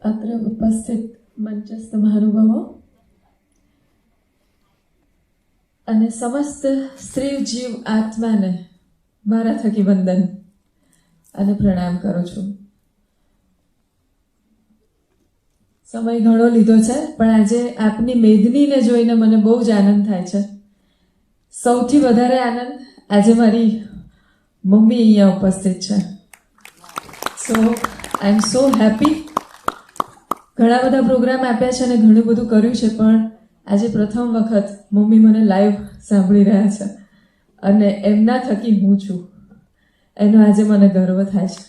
अत्र उपस्थित मंचस्थ महानुभावो અને સમસ્ત સ્ત્રી જીવ આત્માને મારા થકી વંદન અને પ્રણામ કરું છું. સમય ઘણો લીધો છે, પણ આજે આપની મેદનીને જોઈને મને બહુ જ આનંદ થાય છે. સૌથી વધારે આનંદ આજે મારી મમ્મી અહીંયા ઉપસ્થિત છે. સો આઈ એમ સો હેપી. ઘણા બધા પ્રોગ્રામ આપ્યા છે અને ઘણું બધું કર્યું છે, પણ આજે પ્રથમ વખત મમ્મી મને લાઈવ સાંભળી રહ્યા છે અને એમના થકી હું છું, એનો આજે મને ગર્વ થાય છે.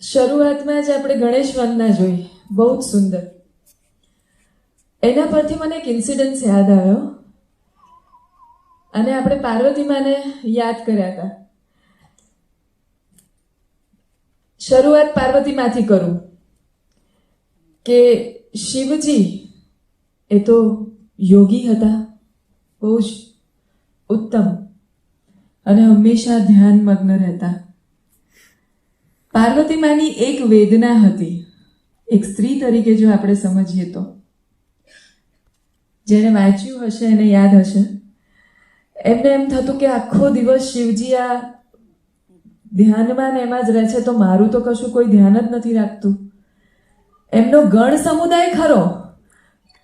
શરૂઆતમાં જ આપણે ગણેશ વંદના જોઈ, બહુ જ સુંદર. એના પરથી મને એક ઇન્સિડન્સ યાદ આવ્યો અને આપણે પાર્વતી માને યાદ કર્યા હતા. શરૂઆત પાર્વતીમાંથી કરું કે શિવજી એ તો યોગી હતા, બહુ જ ઉત્તમ અને હંમેશા ધ્યાનમગ્ન રહેતા. પાર્વતી માની એક વેદના હતી. એક સ્ત્રી તરીકે જો આપણે સમજીએ તો, જેને વાંચ્યું હશે એને યાદ હશે, એમને એમ થતું કે આખો દિવસ શિવજી આ ધ્યાનમાં ને એમાં જ રહે છે, તો મારું તો કશું કોઈ ધ્યાન જ નથી રાખતું. એમનો ગણ સમુદાય ખરો,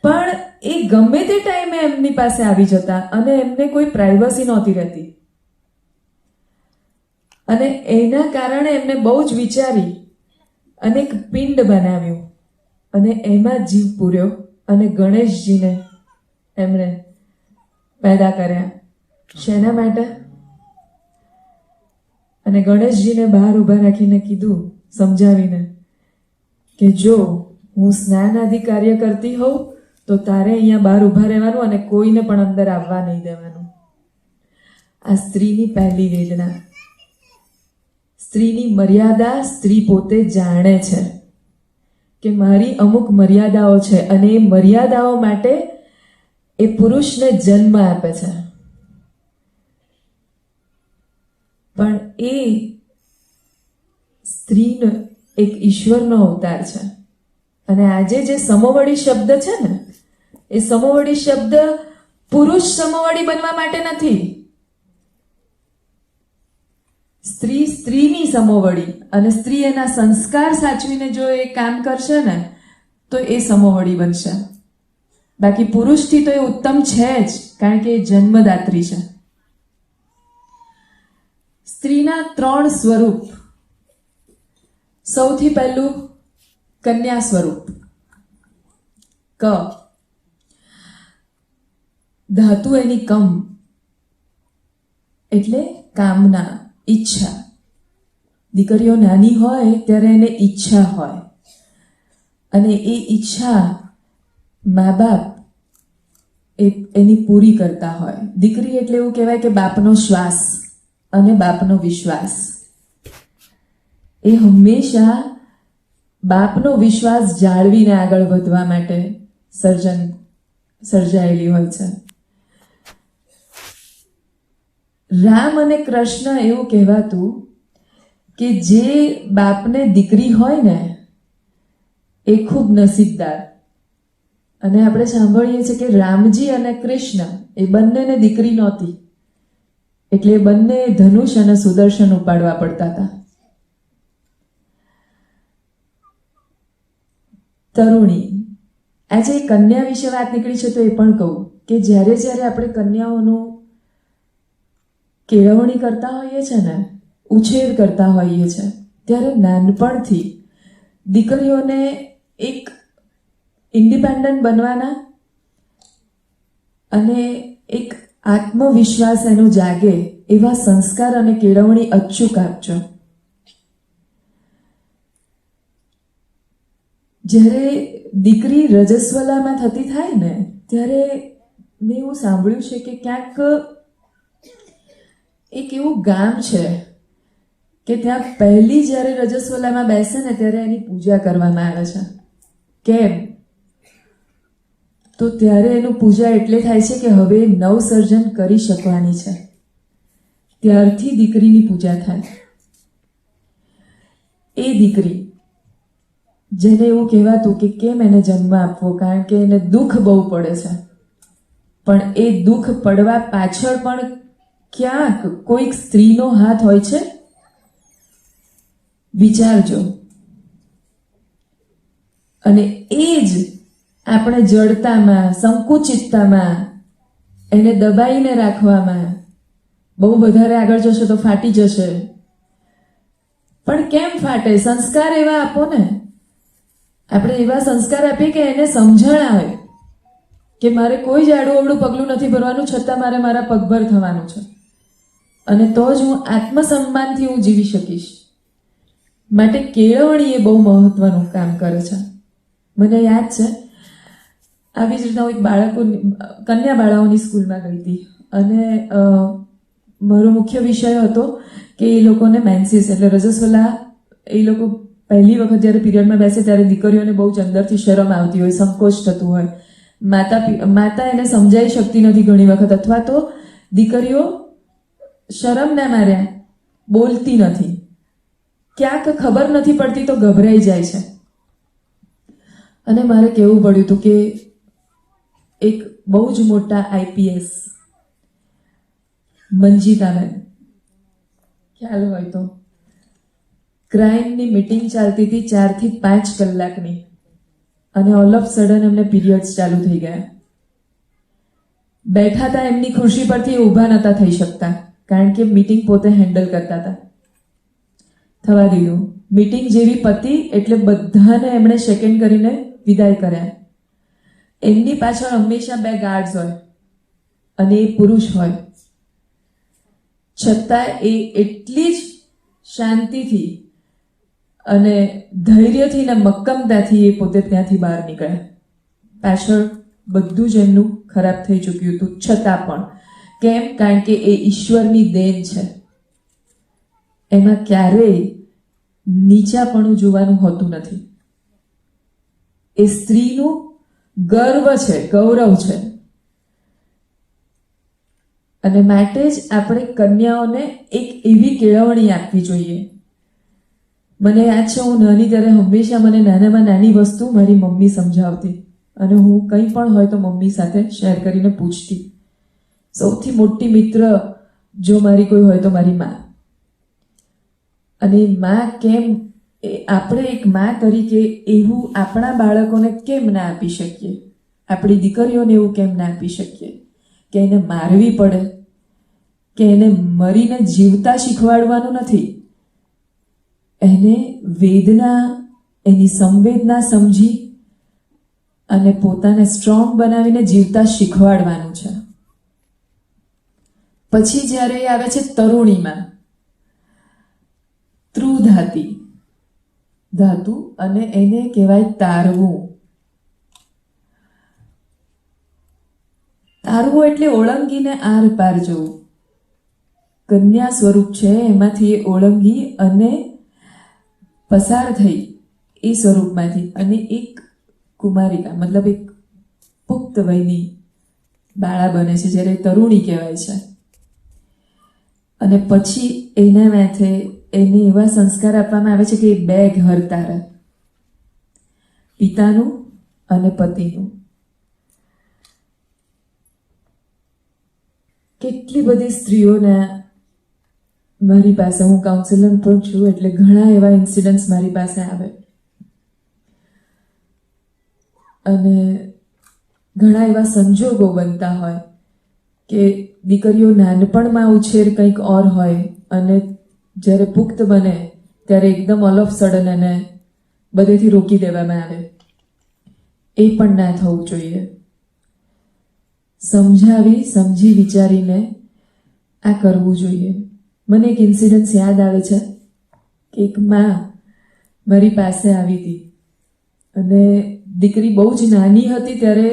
પણ એ ગમે તે ટાઈમે એમની પાસે આવી જતા અને એમને કોઈ પ્રાઇવસી નહોતી રહેતી. અને એના કારણે એમને બહુ જ વિચારી અને એક પિંડ બનાવ્યું અને એમાં જીવ પૂર્યો અને ગણેશજીને એમણે પેદા કર્યા. શેના માટે? અને ગણેશજીને બહાર ઊભા રાખીને કીધું, સમજાવીને, કે જો હું સ્નાન આદિ કાર્ય કરતી હોઉં તો તારે અહીંયા બહાર ઊભા રહેવાનું અને કોઈને પણ અંદર આવવા નહીં દેવાનું. આ સ્ત્રીની પહેલી વેદના. સ્ત્રીની મર્યાદા સ્ત્રી પોતે જાણે છે કે મારી અમુક મર્યાદાઓ છે અને એ મર્યાદાઓ માટે એ પુરુષને જન્મ આપે છે. પણ એ સ્ત્રીનો એક ઈશ્વરનો અવતાર છે. અને આજે જે સમોવડી શબ્દ છે ને, એ સમોવડી શબ્દ પુરુષ સમોવડી બનવા માટે નથી. સ્ત્રી સ્ત્રીની સમોવડી, અને સ્ત્રી એના સંસ્કાર સાચવીને જો એ કામ કરશે ને તો એ સમોવડી બનશે. બાકી પુરુષથી તો એ ઉત્તમ છે જ, કારણ કે એ જન્મદાત્રી છે. સ્ત્રીના 3 સ્વરૂપ. સૌથી પહેલું કન્યા સ્વરૂપ. ક ધાતુ એની કમ, એટલે કામના, ઈચ્છા. દીકરીઓ નાની હોય ત્યારે એને ઈચ્છા હોય અને એ ઈચ્છા મા બાપ એની પૂરી કરતા હોય. દીકરી એટલે એવું કહેવાય કે બાપનો શ્વાસ અને બાપનો વિશ્વાસ. એ હંમેશા બાપનો વિશ્વાસ જાળવીને આગળ વધવા માટે સર્જાયેલી હોય છે. રામ અને કૃષ્ણ એવું કહેવાતું કે જે બાપને દીકરી હોય ને એ ખૂબ નસીબદાર. અને આપણે સાંભળીએ છીએ કે રામજી અને કૃષ્ણ એ બંનેને દીકરી નહોતી, એટલે એ બંને ધનુષ અને સુદર્શન ઉપાડવા પડતા હતા. તરુણી. આજે કન્યા વિશે વાત નીકળી છે તો એ પણ કહું કે જ્યારે જ્યારે આપણે કન્યાઓનું કેળવણી કરતા હોઈએ છે ને, ઉછેર કરતા હોઈએ છે, ત્યારે નાનપણથી દીકરીઓને એક ઇન્ડિપેન્ડન્ટ બનવાના અને એક આત્મવિશ્વાસ એનો જાગે એવા સંસ્કાર અને કેળવણી અચૂક આપજો. જ્યારે દીકરી રજસ્વલામાં થતી થાય ને, ત્યારે મેં એવું સાંભળ્યું છે કે ક્યાંક એક એવું ગામ છે કે ત્યાં પહેલી જ્યારે રજસ્વલામાં બેસે ને ત્યારે એની પૂજા કરવામાં આવે છે. કેમ? તો ત્યારે એનું પૂજા એટલે થાય છે કે હવે નવસર્જન કરી શકવાની છે. ત્યારથી દીકરીની પૂજા થાય. એ દીકરી જેને એવું કહેવાતું કે કેમ એને જન્મ આપવો, કારણ કે એને દુઃખ બહુ પડે છે, પણ એ દુઃખ પડવા પાછળ પણ ક્યાંક કોઈક સ્ત્રીનો હાથ હોય છે. વિચારજો. અને એ જ આપણે જડતામાં, સંકુચિતતામાં, એને દબાઈને રાખવામાં, બહુ વધારે આગળ જશો તો ફાટી જશે. પણ કેમ ફાટે? સંસ્કાર એવા આપો ને. આપણે એવા સંસ્કાર આપીએ કે એને સમજણ આવે કે મારે કોઈ જ આડું અવળું પગલું નથી ભરવાનું, છતાં મારે મારા પગભર થવાનું છે, અને તો જ હું આત્મસન્માનથી હું જીવી શકીશ. માટે કેળવણી એ બહુ મહત્વનું કામ કરે છે. મને યાદ છે, આવી જ રીતના હું એક કન્યા બાળાઓની સ્કૂલમાં ગઈ હતી, અને મારો મુખ્ય વિષય હતો કે એ લોકોને મેન્સીસ એટલે રજસ્વલા, એ લોકો પહેલી વખત જ્યારે પીરિયડમાં બેસે ત્યારે દીકરીઓને બહુ જ અંદરથી શરમ આવતી હોય, સંકોચ થતું હોય, માતા એને સમજાઈ શકતી નથી ઘણી વખત, અથવા તો દીકરીઓ શરમના માર્યા બોલતી નથી, ક્યાંક ખબર નથી પડતી તો ગભરાઈ જાય છે. અને મારે કહેવું પડ્યું હતું કે એક બહુ જ મોટા આઈપીએસ મંજીતાબેન, ખ્યાલ હોય તો, ક્રાઇમની મિટિંગ ચાલતી હતી 4 થી 5 કલાકની, અને ઓલ ઓફ સડન એમને પીરિયડ્સ ચાલુ થઈ ગયા. બેઠા હતા એમની ખુરશી પરથી ઊભા નહોતા થઈ શકતા, કારણ કે મિટિંગ પોતે હેન્ડલ કરતા હતા. થવા દીધું. મિટિંગ જેવી પતી એટલે બધાને એમણે સેકન્ડ કરીને વિદાય કર્યા. એમની પાછળ હંમેશા 2 ગાર્ડ્સ હોય, અને એ પુરુષ હોય, છતાં એ એટલી જ શાંતિથી અને ધૈર્યથી ને મક્કમતાથી એ પોતે ત્યાંથી બહાર નીકળ્યા. પાછળ બધું જ એમનું ખરાબ થઈ ચૂક્યું હતું, છતાં પણ. કેમ? કારણ કે એ ઈશ્વરની દેન છે. એમાં ક્યારેય નીચાપણું જોવાનું હોતું નથી. એ સ્ત્રીનું ગર્વ છે, ગૌરવ છે. અને માટે જ આપણે કન્યાઓને એક એવી કેળવણી આપવી જોઈએ. મને યાદ છે, હું નાની ત્યારે હંમેશા મને નાનામાં નાની વસ્તુ મારી મમ્મી સમજાવતી, અને હું કંઈ પણ હોય તો મમ્મી સાથે શેર કરીને પૂછતી. સૌથી મોટી મિત્ર જો મારી કોઈ હોય તો મારી મા. અને મા કેમ, આપણે એક મા તરીકે એવું આપણા બાળકોને કેમ ના આપી શકીએ? આપણી દીકરીઓને એવું કેમ ના આપી શકીએ કે એને મારવી પડે, કે એને મરીને જીવતા શીખવાડવાનું નથી, એને વેદના, એની સંવેદના સમજી અને પોતાને સ્ટ્રોંગ બનાવીને જીવતા શીખવાડવાનું છે. પછી જ્યારે એ આવે છે તરુણીમાં, ત્રુધાતી ધાતુ, અને એને કહેવાય તારવું. તારવું એટલે ઓળંગીને આર પાર જવું. કન્યા સ્વરૂપ છે, એમાંથી એ ઓળંગી અને પસાર થઈ એ સ્વરૂપમાંથી, અને એક કુમારિકા મતલબ એક પુખ્ત વયની બાળા બને છે, જ્યારે તરુણી કહેવાય છે. અને પછી એના માથે એને એવા સંસ્કાર આપવામાં આવે છે કે 2 ઘર તારે, પિતાનું અને પતિનું. કેટલી બધી સ્ત્રીઓના મારી પાસે, હું કાઉન્સિલર પણ છું, એટલે ઘણા એવા ઇન્સિડન્ટ્સ મારી પાસે આવે, અને ઘણા એવા સંજોગો બનતા હોય કે દીકરીઓ નાનપણમાં ઉછેર કંઈક ઓર હોય, અને જ્યારે પુખ્ત બને ત્યારે એકદમ ઓલ ઓફ સડન એને બધેથી રોકી દેવામાં આવે. એ પણ ના થવું જોઈએ. સમજી વિચારીને આ કરવું જોઈએ. મને એક ઇન્સિડન્સ યાદ આવે છે કે એક માં મારી પાસે આવી હતી, અને દીકરી બહુ જ નાની હતી ત્યારે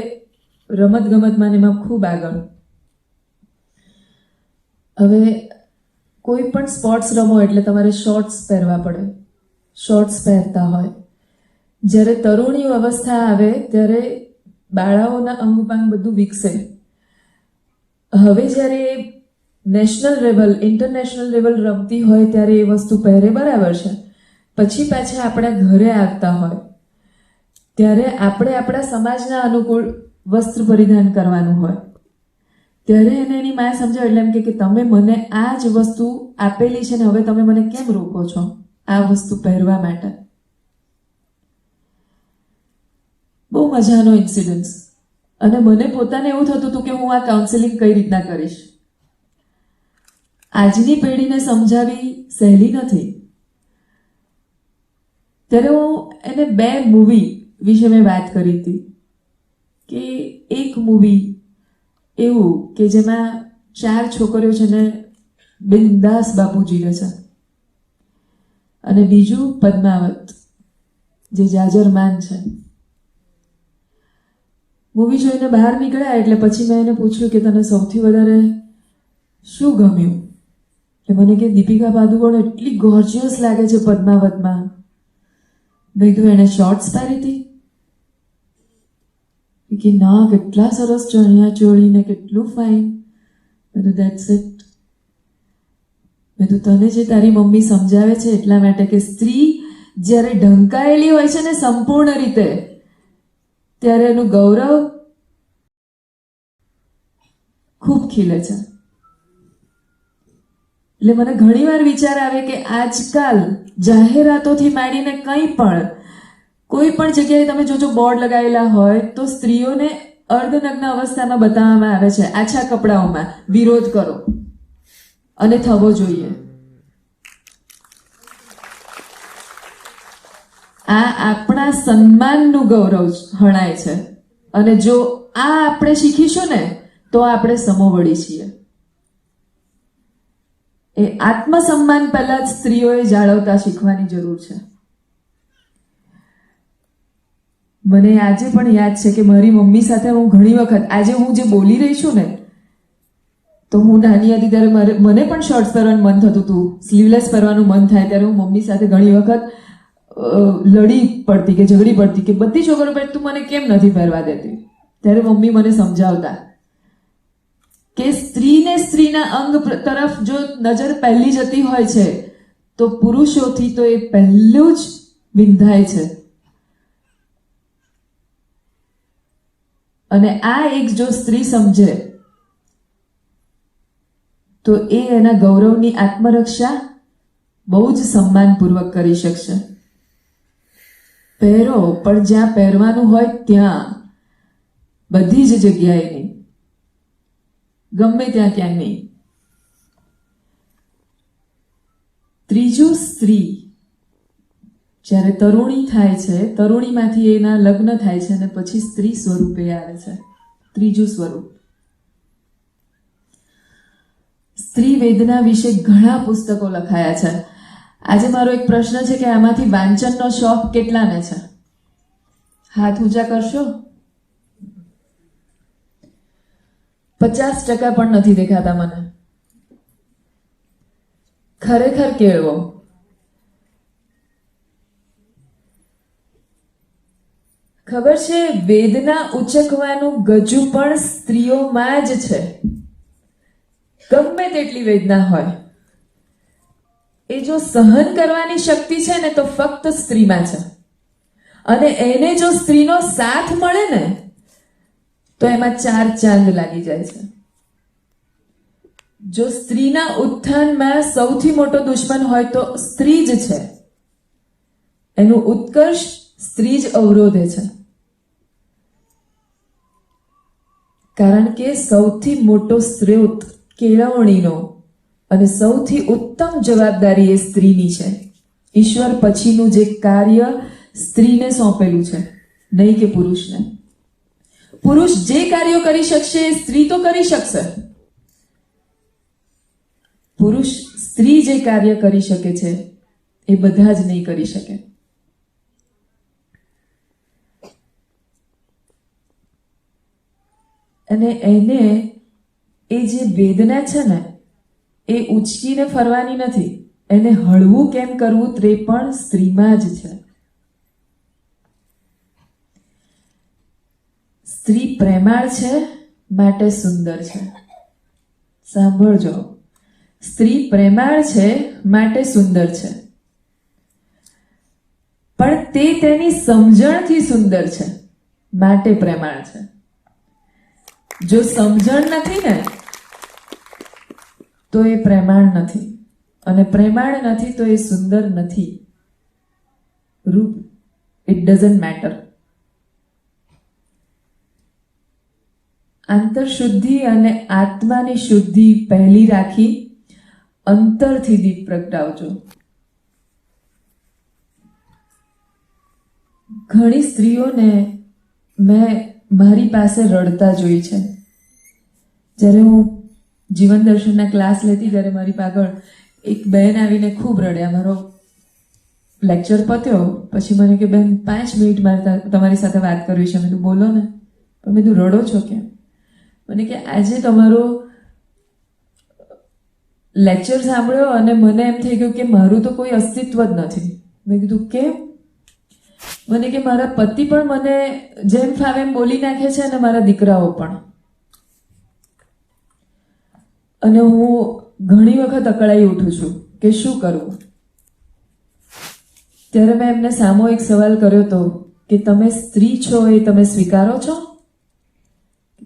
રમતગમતમાં એમાં ખૂબ આગળ. હવે કોઈ પણ સ્પોર્ટ્સ રમો એટલે તમારે શોર્ટ્સ પહેરવા પડે, શોર્ટ્સ પહેરતા હોય. જ્યારે તરુણી અવસ્થા આવે ત્યારે બાળાઓના અંગપાંગ બધું વિકસે. હવે જ્યારે નેશનલ લેવલ, ઇન્ટરનેશનલ લેવલ રમતી હોય ત્યારે એ વસ્તુ પહેરે, બરાબર છે, પછી પાછા આપણા ઘરે આવતા હોય ત્યારે આપણે આપણા સમાજના અનુકૂળ વસ્ત્ર પરિધાન કરવાનું હોય ત્યારે એને એની માએ સમજાવે એટલે એમ કે તમે મને આ જ વસ્તુ આપેલી છે ને હવે તમે મને કેમ રોકો છો આ વસ્તુ પહેરવા માટે. બહુ મજાનો ઇન્સિડન્સ. અને મને પોતાને એવું થતું હતું કે હું આ કાઉન્સેલિંગ કઈ રીતના કરીશ. આજની પેઢીને સમજાવી સહેલી નથી. ત્યારે હું એને 2 મૂવી વિશે મેં વાત કરી હતી કે એક મૂવી એવું કે જેમાં 4 છોકરીઓ છે ને બિંદાસ બાપુ જીવે છે અને બીજું પદ્માવત જે જાજરમાન છે. મૂવી જોઈને બહાર નીકળ્યા એટલે પછી મેં એને પૂછ્યું કે તને સૌથી વધારે શું ગમ્યું? એટલે મને કે દીપિકા પાદુકોણ એટલી ગોર્જિયસ લાગે છે પદ્માવતમાં. મેં કીધું એણે શોર્ટ્સ પહેરી હતી કે ના કેટલા સરસ ચણિયા ચોળીને કેટલું ફાઇન. મેં કીધું ધેટ્સ ઇટ. મેં કીધું તને જે તારી મમ્મી સમજાવે છે એટલા માટે કે સ્ત્રી જ્યારે ઢંકાયેલી હોય છે ને સંપૂર્ણ રીતે ત્યારે એનું ગૌરવ ખૂબ ખીલે છે. એટલે મને ઘણીવાર વિચાર આવે કે આજકાલ જાહેરાતોથી માંડીને કંઈ પણ કોઈ પણ જગ્યાએ તમે જોજો બોર્ડ લગાવેલા હોય તો સ્ત્રીઓને અર્ધનગ્ન અવસ્થામાં બતાવવામાં આવે છે આછા કપડાઓમાં. વિરોધ કરો અને થવો જોઈએ. આ આપણા સન્માનનું ગૌરવ હણાય છે અને જો આ આપણે શીખીશું ને તો આપણે સમોવડી છીએ. એ આત્મસન્માન પહેલા જ સ્ત્રીઓએ જાળવતા શીખવાની જરૂર છે. મને આજે પણ યાદ છે કે મારી મમ્મી સાથે હું ઘણી વખત આજે હું જે બોલી રહી છું ને તો હું નાની હતી ત્યારે મને પણ શોર્ટ્સ પહેરવાનું મન થતું હતું, સ્લીવલેસ પહેરવાનું મન થાય ત્યારે હું મમ્મી સાથે ઘણી વખત લડી પડતી કે ઝઘડી પડતી કે બધી છોકરીઓ પહેરે તું મને કેમ નથી પહેરવા દેતી. ત્યારે મમ્મી મને સમજાવતા કે સ્ત્રીને સ્ત્રીના અંગ તરફ જો નજર પહેલી જતી હોય છે તો પુરુષોથી તો એ પહેલું જ વિંધાય છે. અને આ એક જો સ્ત્રી સમજે તો એ એના ગૌરવની આત્મરક્ષા બહુ જ સન્માનપૂર્વક કરી શકશે. પહેરો પણ જ્યાં પહેરવાનું હોય ત્યાં, બધી જ જગ્યાએ નહીં, ગમે ત્યાં ક્યાંય નહીં. ત્રીજું, સ્ત્રી જ્યારે તરુણી થાય છે, તરુણીમાંથી એના લગ્ન થાય છે અને પછી સ્ત્રી સ્વરૂપે આવે છે. ત્રીજું સ્વરૂપ. સ્ત્રી વેદના વિશે ઘણા પુસ્તકો લખાયા છે. આજે મારો એક પ્રશ્ન છે કે આમાંથી વાંચનનો શોખ કેટલાને છે? હાથ ઊંચા કરશો? 50% પણ નથી દેખાતા મને. ખરેખર કેળવો. ખબર છે વેદના ઉચકવાનું ગજુ પણ સ્ત્રીઓમાં જ છે. ગમે તેટલી વેદના હોય એ જો સહન કરવાની શક્તિ છે ને તો ફક્ત સ્ત્રીમાં છે. અને એને જો સ્ત્રીનો સાથ મળે ને તો એમાં 4 ચાંદ લાગી જાય છે. જો સ્ત્રીના ઉત્થાનમાં સૌથી મોટો દુશ્મન હોય તો સ્ત્રી જ છે. એનું ઉત્કર્ષ સ્ત્રી જ અવરોધે છે. કારણ કે સૌથી મોટો સ્ત્રોત કેળવણીનો અને સૌથી ઉત્તમ જવાબદારી એ સ્ત્રીની છે. ઈશ્વર પછીનું જે કાર્ય સ્ત્રીને સોંપેલું છે, નહીં કે પુરુષને. પુરુષ જે કાર્યો કરી શકશે એ સ્ત્રી તો કરી શકશે. પુરુષ સ્ત્રી જે કાર્ય કરી શકે છે એ બધા જ નહીં કરી શકે. અને એને એ જે વેદના છે ને એ ઉચકીને ફરવાની નથી. એને હળવું કેમ કરવું તે પણ સ્ત્રીમાં જ છે. સ્ત્રી પ્રેમાળ છે માટે સુંદર છે. સાંભળજો, સ્ત્રી પ્રેમાળ છે માટે સુંદર છે. પણ તે તેની સમજણથી સુંદર છે, માટે પ્રેમાળ છે. જો સમજણ નથી ને તો એ પ્રેમાળ નથી, અને પ્રેમાળ નથી તો એ સુંદર નથી. રૂપ, ઇટ ડઝન્ટ મેટર. આંતરશુદ્ધિ અને આત્માની શુદ્ધિ પહેલી રાખી અંતરથી દીપ પ્રગટાવજો. ઘણી સ્ત્રીઓને મેં મારી પાસે રડતા જોઈ છે. જ્યારે હું જીવન દર્શનના ક્લાસ લેતી ત્યારે મારી પાછળ એક બહેન આવીને ખૂબ રડ્યા. મારો લેક્ચર પત્યો પછી મને કે બેન 5 મિનિટ મારે તમારી સાથે વાત કરવી છે. મેં કીધું બોલો ને. પણ મેં કીધું રડો છો કેમ? મને કે આજે તમારો લેક્ચર સાંભળ્યો અને મને એમ થઈ ગયું કે મારું તો કોઈ અસ્તિત્વ જ નથી. મેં કીધું કેમ? મને કે મારા પતિ પણ મને જેમ ફાવે એમ બોલી નાખે છે અને મારા દીકરાઓ પણ. અને હું ઘણી વખત અકળાઈ ઉઠું છું કે શું કરવું. ત્યારે મેં એમને સામો એક સવાલ કર્યો હતો કે તમે સ્ત્રી છો એ તમે સ્વીકારો છો?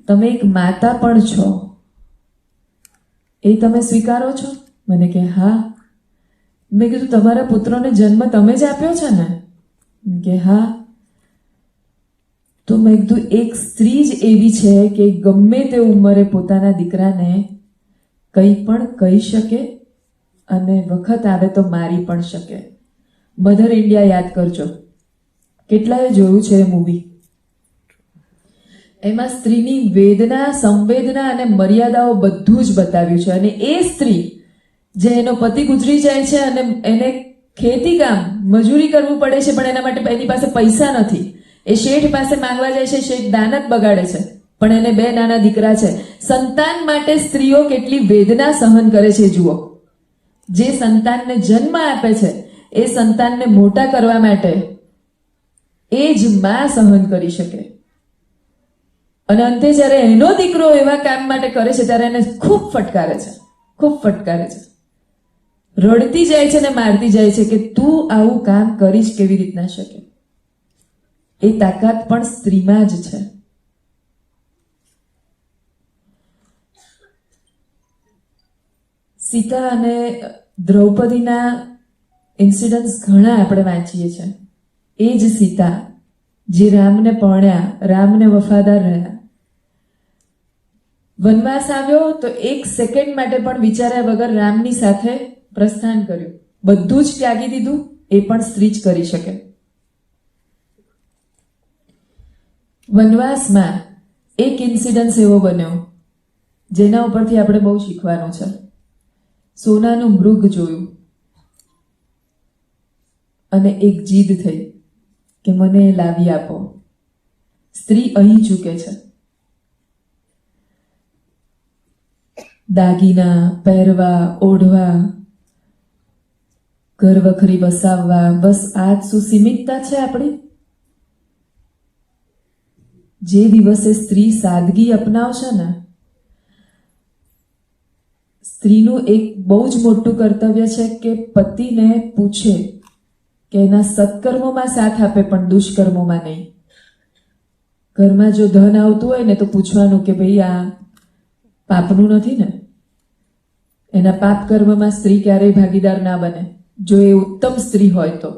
તમે એક માતા પણ છો એ તમે સ્વીકારો છો? મને કે હા. મેં કીધું તમારા પુત્રોને જન્મ તમે જ આપ્યો છે ને? કે હા. તો મેં કીધું એક સ્ત્રી જ એવી છે કે ગમે તે ઉંમરે પોતાના દીકરાને કંઈ પણ કહી શકે અને વખત આવે તો મારી પણ શકે. મધર ઇન્ડિયા યાદ કરજો, કેટલાએ જોયું છે એ મૂવી. એમાં સ્ત્રીની વેદના, સંવેદના અને મર્યાદાઓ બધું જ બતાવ્યું છે. અને એ સ્ત્રી જે એનો પતિ ગુજરી જાય છે અને એને ખેતી કામ મજૂરી કરવું પડે છે, પણ એના માટે એની પાસે પૈસા નથી. એ શેઠ પાસે માંગવા જાય છે, શેઠ દાનત બગાડે છે, પણ એને 2 નાના દીકરા છે. સંતાન માટે સ્ત્રીઓ કેટલી વેદના સહન કરે છે જુઓ. જે સંતાનને જન્મ આપે છે એ સંતાનને મોટા કરવા માટે એ જ માં સહન કરી શકે. અને અંતે જ્યારે એનો દીકરો એવા કામ માટે કરે છે ત્યારે એને ખૂબ ફટકારે છે, ખૂબ ફટકારે છે. રડતી જાય છે ને મારતી જાય છે કે તું આવું કામ કરીશ કેવી રીતના શકે. એ તાકાત પણ સ્ત્રીમાં જ છે. સીતા અને દ્રૌપદીના ઇન્સિડન્ટ્સ ઘણા આપણે વાંચીએ છીએ. એ જ સીતા જે રામને પરણ્યા, રામને વફાદાર રહ્યા. વનવાસ આવ્યો તો 1 સેકન્ડ માટે પણ વિચાર્યા વગર રામની સાથે પ્રસ્થાન કર્યું. બધું જ ત્યાગી દીધું. એ પણ સ્ત્રી જ કરી શકે. વનવાસમાં એક ઇન્સિડન્સ એવો બન્યો જેના ઉપરથી આપણે બહુ શીખવાનું છે. સોનાનું મૃગ જોયું અને એક જીદ થઈ કે મને એ લાવી આપો. સ્ત્રી અહીં ચૂકે છે. દાગીના પહેરવા, ઓઢવા, ઘર વખરી વસાવવા, બસ આજ શું સીમિતતા છે આપણી? જે દિવસે સ્ત્રી સાદગી અપનાવશે ને, સ્ત્રીનું એક બહુ જ મોટું કર્તવ્ય છે કે પતિને પૂછે કે એના સત્કર્મોમાં સાથ આપે પણ દુષ્કર્મોમાં નહીં. ઘરમાં જો ધન આવતું હોય ને તો પૂછવાનું કે ભાઈ આ પાપનું નથી ને? એના પાપ કર્મમાં સ્ત્રી ક્યારેય ભાગીદાર ના બને જો એ ઉત્તમ સ્ત્રી હોય તો.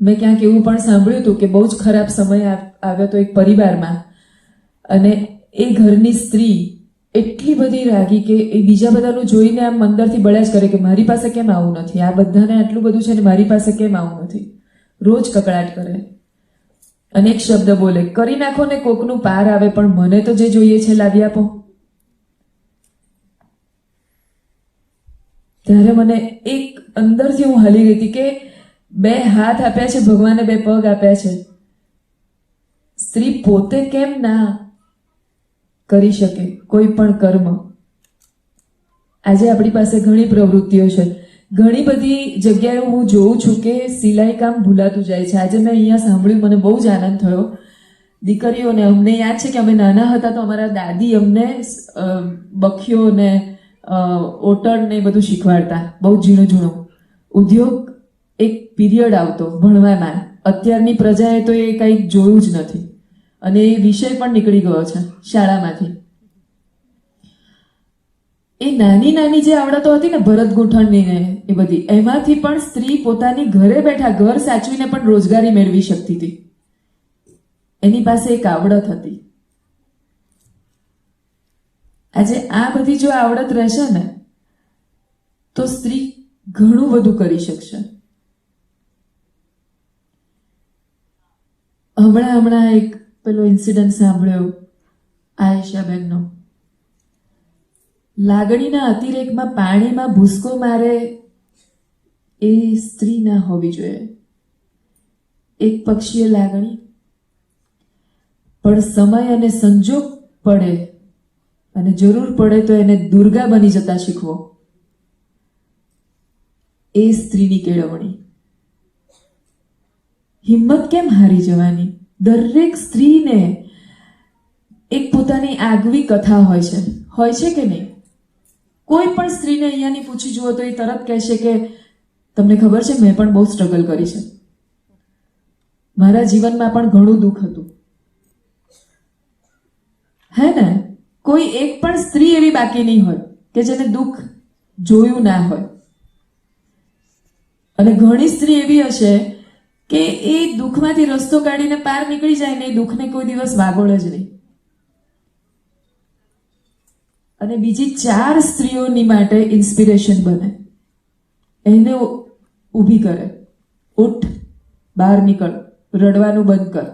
મેં ક્યાંક એવું પણ સાંભળ્યું હતું કે બહુ જ ખરાબ સમય આવ્યો તો એક પરિવારમાં, અને એ ઘરની સ્ત્રી એટલી બધી રાગી કે એ બીજા બધાનું જોઈને આમ અંદરથી બળ્યા જ કરે કે મારી પાસે કેમ આવું નથી, આ બધાને આટલું બધું છે ને મારી પાસે કેમ આવું નથી. રોજ કકળાટ કરે અને એક શબ્દ બોલે, કરી નાખો ને કોકનું પાર આવે પણ મને તો જે જોઈએ છે લાવી આપો. ત્યારે મને એક અંદરથી હું હલી ગઈ હતી કે 2 હાથ આપ્યા છે ભગવાને, 2 પગ આપ્યા છે. સ્ત્રી પોતે કેમ ના કરી શકે કોઈ પણ કર્મ? આજે આપણી પાસે ઘણી પ્રવૃત્તિઓ છે. ઘણી બધી જગ્યાએ હું જોઉં છું કે સિલાઈ કામ ભૂલાતું જાય છે. આજે મેં અહીંયા સાંભળ્યું, મને બહુ જ આનંદ થયો. દીકરીઓને અમને યાદ છે કે અમે નાના હતા તો અમારા દાદી અમને બખ્યો ને ઓટર ને બધું શીખવાડતા, બહુ ઝીણું ઝીણું. ઉદ્યોગ એક પીરિયડ આવતો ભણવામાં, અત્યારની પ્રજાએ તો એ કંઈક જોયું જ નથી અને એ વિષય પણ નીકળી ગયો છે શાળામાંથી. એ નાની નાની જે આવડતો હતી ને, ભરત ગૂંથણની ને એ બધી, એમાંથી પણ સ્ત્રી પોતાની ઘરે બેઠા ઘર સાચવીને પણ રોજગારી મેળવી શકતી હતી. એની પાસે એક આવડત હતી. આજે આ બધી જો આવડત રહેશે ને તો સ્ત્રી ઘણું બધું કરી શકશે. હમણાં એક પેલો ઇન્સિડન્ટ સાંભળ્યો આયેશાબેનનો. લાગણીના અતિરેકમાં પાણીમાં ભૂસકો મારે એ સ્ત્રી ના હોવી જોઈએ. એક પક્ષીય લાગણી, પણ સમય અને સંજોગ પડે અને જરૂર પડે તો એને દુર્ગા બની જતા શીખવો, એ સ્ત્રીની કેળવણી. હિંમત કેમ હારી જવાની? દરેક સ્ત્રીને એક પોતાની આગવી કથા હોય છે કે નહીં? કોઈ પણ સ્ત્રીને અહીંયાની પૂછી જુઓ તો એ તરત કહેશે કે તમને ખબર છે, મેં પણ બહુ સ્ટ્રગલ કરી છે, મારા જીવનમાં પણ ઘણું દુઃખ હતું. હે ને? કોઈ એક પણ સ્ત્રી એવી બાકી નહીં હોય કે જેને દુઃખ જોયું ના હોય. અને ઘણી સ્ત્રી એવી હશે કે એ દુઃખમાંથી રસ્તો કાઢીને પાર નીકળી જાય ને, એ દુઃખને કોઈ દિવસ વાગોળે જ નહીં. અને બીજી 4 સ્ત્રીઓની માટે ઇન્સ્પિરેશન બને, એને ઊભી કરે. ઉઠ, બહાર નીકળ, રડવાનું બંધ કર,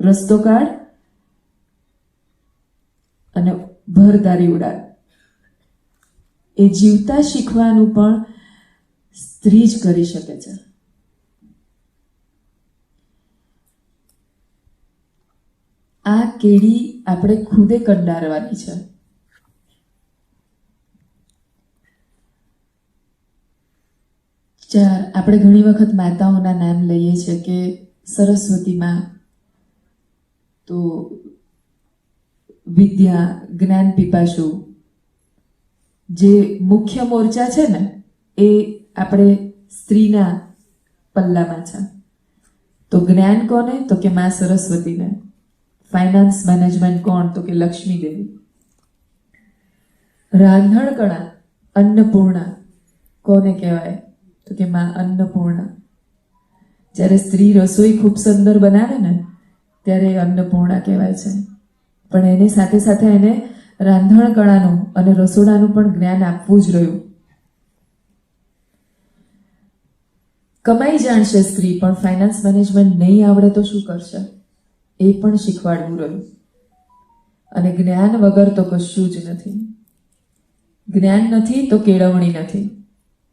રસ્તો કાઢ અને ભરદારી ઉડાડ. એ જીવતા શીખવાનું પણ સ્ત્રી જ કરી શકે છે. આ કેડી આપણે ખુદે કંડારવાની છે. આપણે ઘણી વખત માતાઓના નામ લઈએ છીએ કે સરસ્વતી માં, તો વિદ્યા, જ્ઞાન પીપાસુ, જે મુખ્ય મોરચા છે ને એ આપણે સ્ત્રીના પલ્લામાં છે. તો જ્ઞાન કોને? તો કે માં સરસ્વતીને. ફાઇનાન્સ મેનેજમેન્ટ કોણ? તો કે લક્ષ્મી દેવી. રાંધણ કળા, અન્નપૂર્ણા કોને કહેવાય? તો કે માં અન્નપૂર્ણા. જ્યારે સ્ત્રી રસોઈ ખૂબ સુંદર બનાવે ને ત્યારે અન્નપૂર્ણા કહેવાય છે. પણ એની સાથે સાથે એને રાંધણ કળાનું અને રસોડાનું પણ જ્ઞાન આપવું જ રહ્યું. કમાઈ જાણશે સ્ત્રી, પણ ફાઇનાન્સ મેનેજમેન્ટ નહીં આવડે તો શું કરશે? એ પણ શીખવાડવું રહ્યું. અને જ્ઞાન વગર તો કશું જ નથી. જ્ઞાન નથી તો કેળવણી નથી,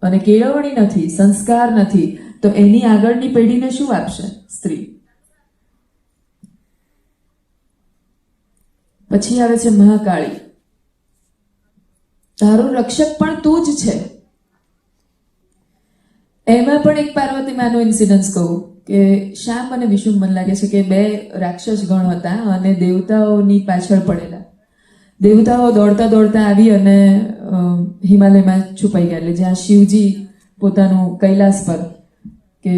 અને કેળવણી નથી, સંસ્કાર નથી, તો એની આગળની પેઢીને શું આપશે સ્ત્રી? પછી આવે છે મહાકાળી. તારું રક્ષક પણ તું જ છે. એમાં પણ એક પાર્વતી માનો ઇન્સિડન્સ કહું કે શ્યામ અને વિશુમ મને લાગે છે કે 2 રાક્ષસ ગણ હતા અને દેવતાઓની પાછળ પડેલા. દેવતાઓ દોડતા દોડતા આવી અને હિમાલયમાં છુપાઈ ગયા. એટલે જ્યાં શિવજી પોતાનું કૈલાસ પર, કે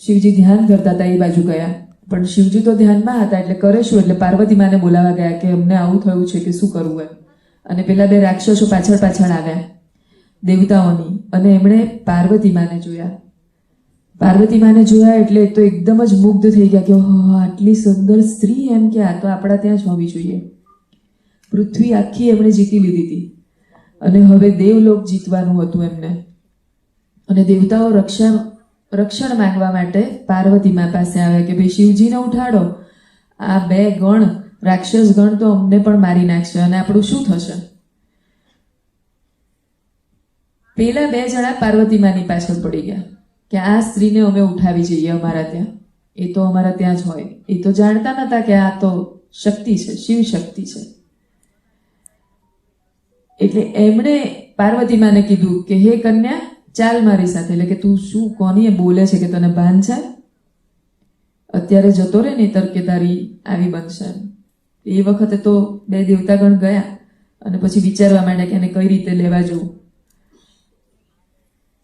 શિવજી ધ્યાન કરતા હતા એ બાજુ ગયા. પણ શિવજી તો ધ્યાનમાં હતા, એટલે કરે શું? એટલે પાર્વતી માને બોલાવા ગયા કે અમને આવું થયું છે કે શું કરવું એમ. અને પેલા 2 રાક્ષસો પાછળ પાછળ આવ્યા દેવતાઓની, અને એમણે પાર્વતી માને જોયા. પાર્વતી માને જોયા એટલે તો એકદમ જ મુગ્ધ થઈ ગયા કે આટલી સુંદર સ્ત્રી, એમ કે આ તો આપણા ત્યાં જ હોવી જોઈએ. પૃથ્વી આખી એમણે જીતી લીધી હતી અને હવે દેવલોક જીતવાનું હતું એમને. અને દેવતાઓ રક્ષણ માંગવા માટે પાર્વતી મા પાસે આવ્યા કે ભાઈ શિવજીને ઉઠાડો, આ 2 ગણ, રાક્ષસ ગણ તો અમને પણ મારી નાખશે અને આપણું શું થશે? પેલા 2 જણા પાર્વતી માની પાછળ પડી ગયા કે આ સ્ત્રીને અમે ઉઠાવી જઈએ અમારા ત્યાં, એ તો અમારા ત્યાં જ હોય. એ તો જાણતા નતા કે આ તો શક્તિ છે, શિવ શક્તિ છે. એટલે એમણે પાર્વતી માને કીધું કે હે કન્યા, ચાલ મારી સાથે. એટલે કે તું શું કોની બોલે છે કે તને ભાન છે? અત્યારે જતો રહે ને તરકે તારી આવી બનશે. એ વખતે તો 2 દેવતાગણ ગયા અને પછી વિચારવા માંડ્યા કે એને કઈ રીતે લેવા જવું.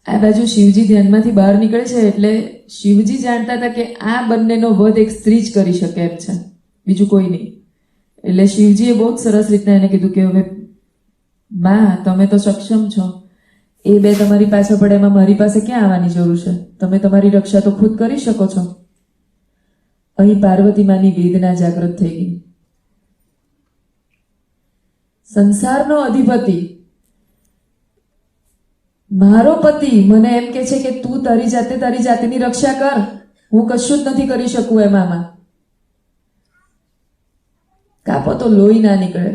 આ બાજુ શિવજી ધ્યાનમાંથી બહાર નીકળે છે એટલે શિવજી જાણતા હતા કે આ બંનેનો વધ એક સ્ત્રી જ કરી શકે એમ છે, બીજું કોઈ નહીં. એટલે શિવજીએ બહુ જ સરસ રીતના એને કીધું કે હવે માં તમે તો સક્ષમ છો, એ બે તમારી પાછળ પડે એમાં મારી પાસે ક્યાં આવવાની જરૂર છે, તમે તમારી રક્ષા તો ખુદ કરી શકો છો. અહીં પાર્વતી માની વેદના જાગૃત થઈ ગઈ. સંસારનો અધિપતિ મારો પતિ મને એમ કે છે કે તું તારી જાતની રક્ષા કર, હું કશું જ નથી કરી શકું એમાં. કાપો તો લોહી ના નીકળે.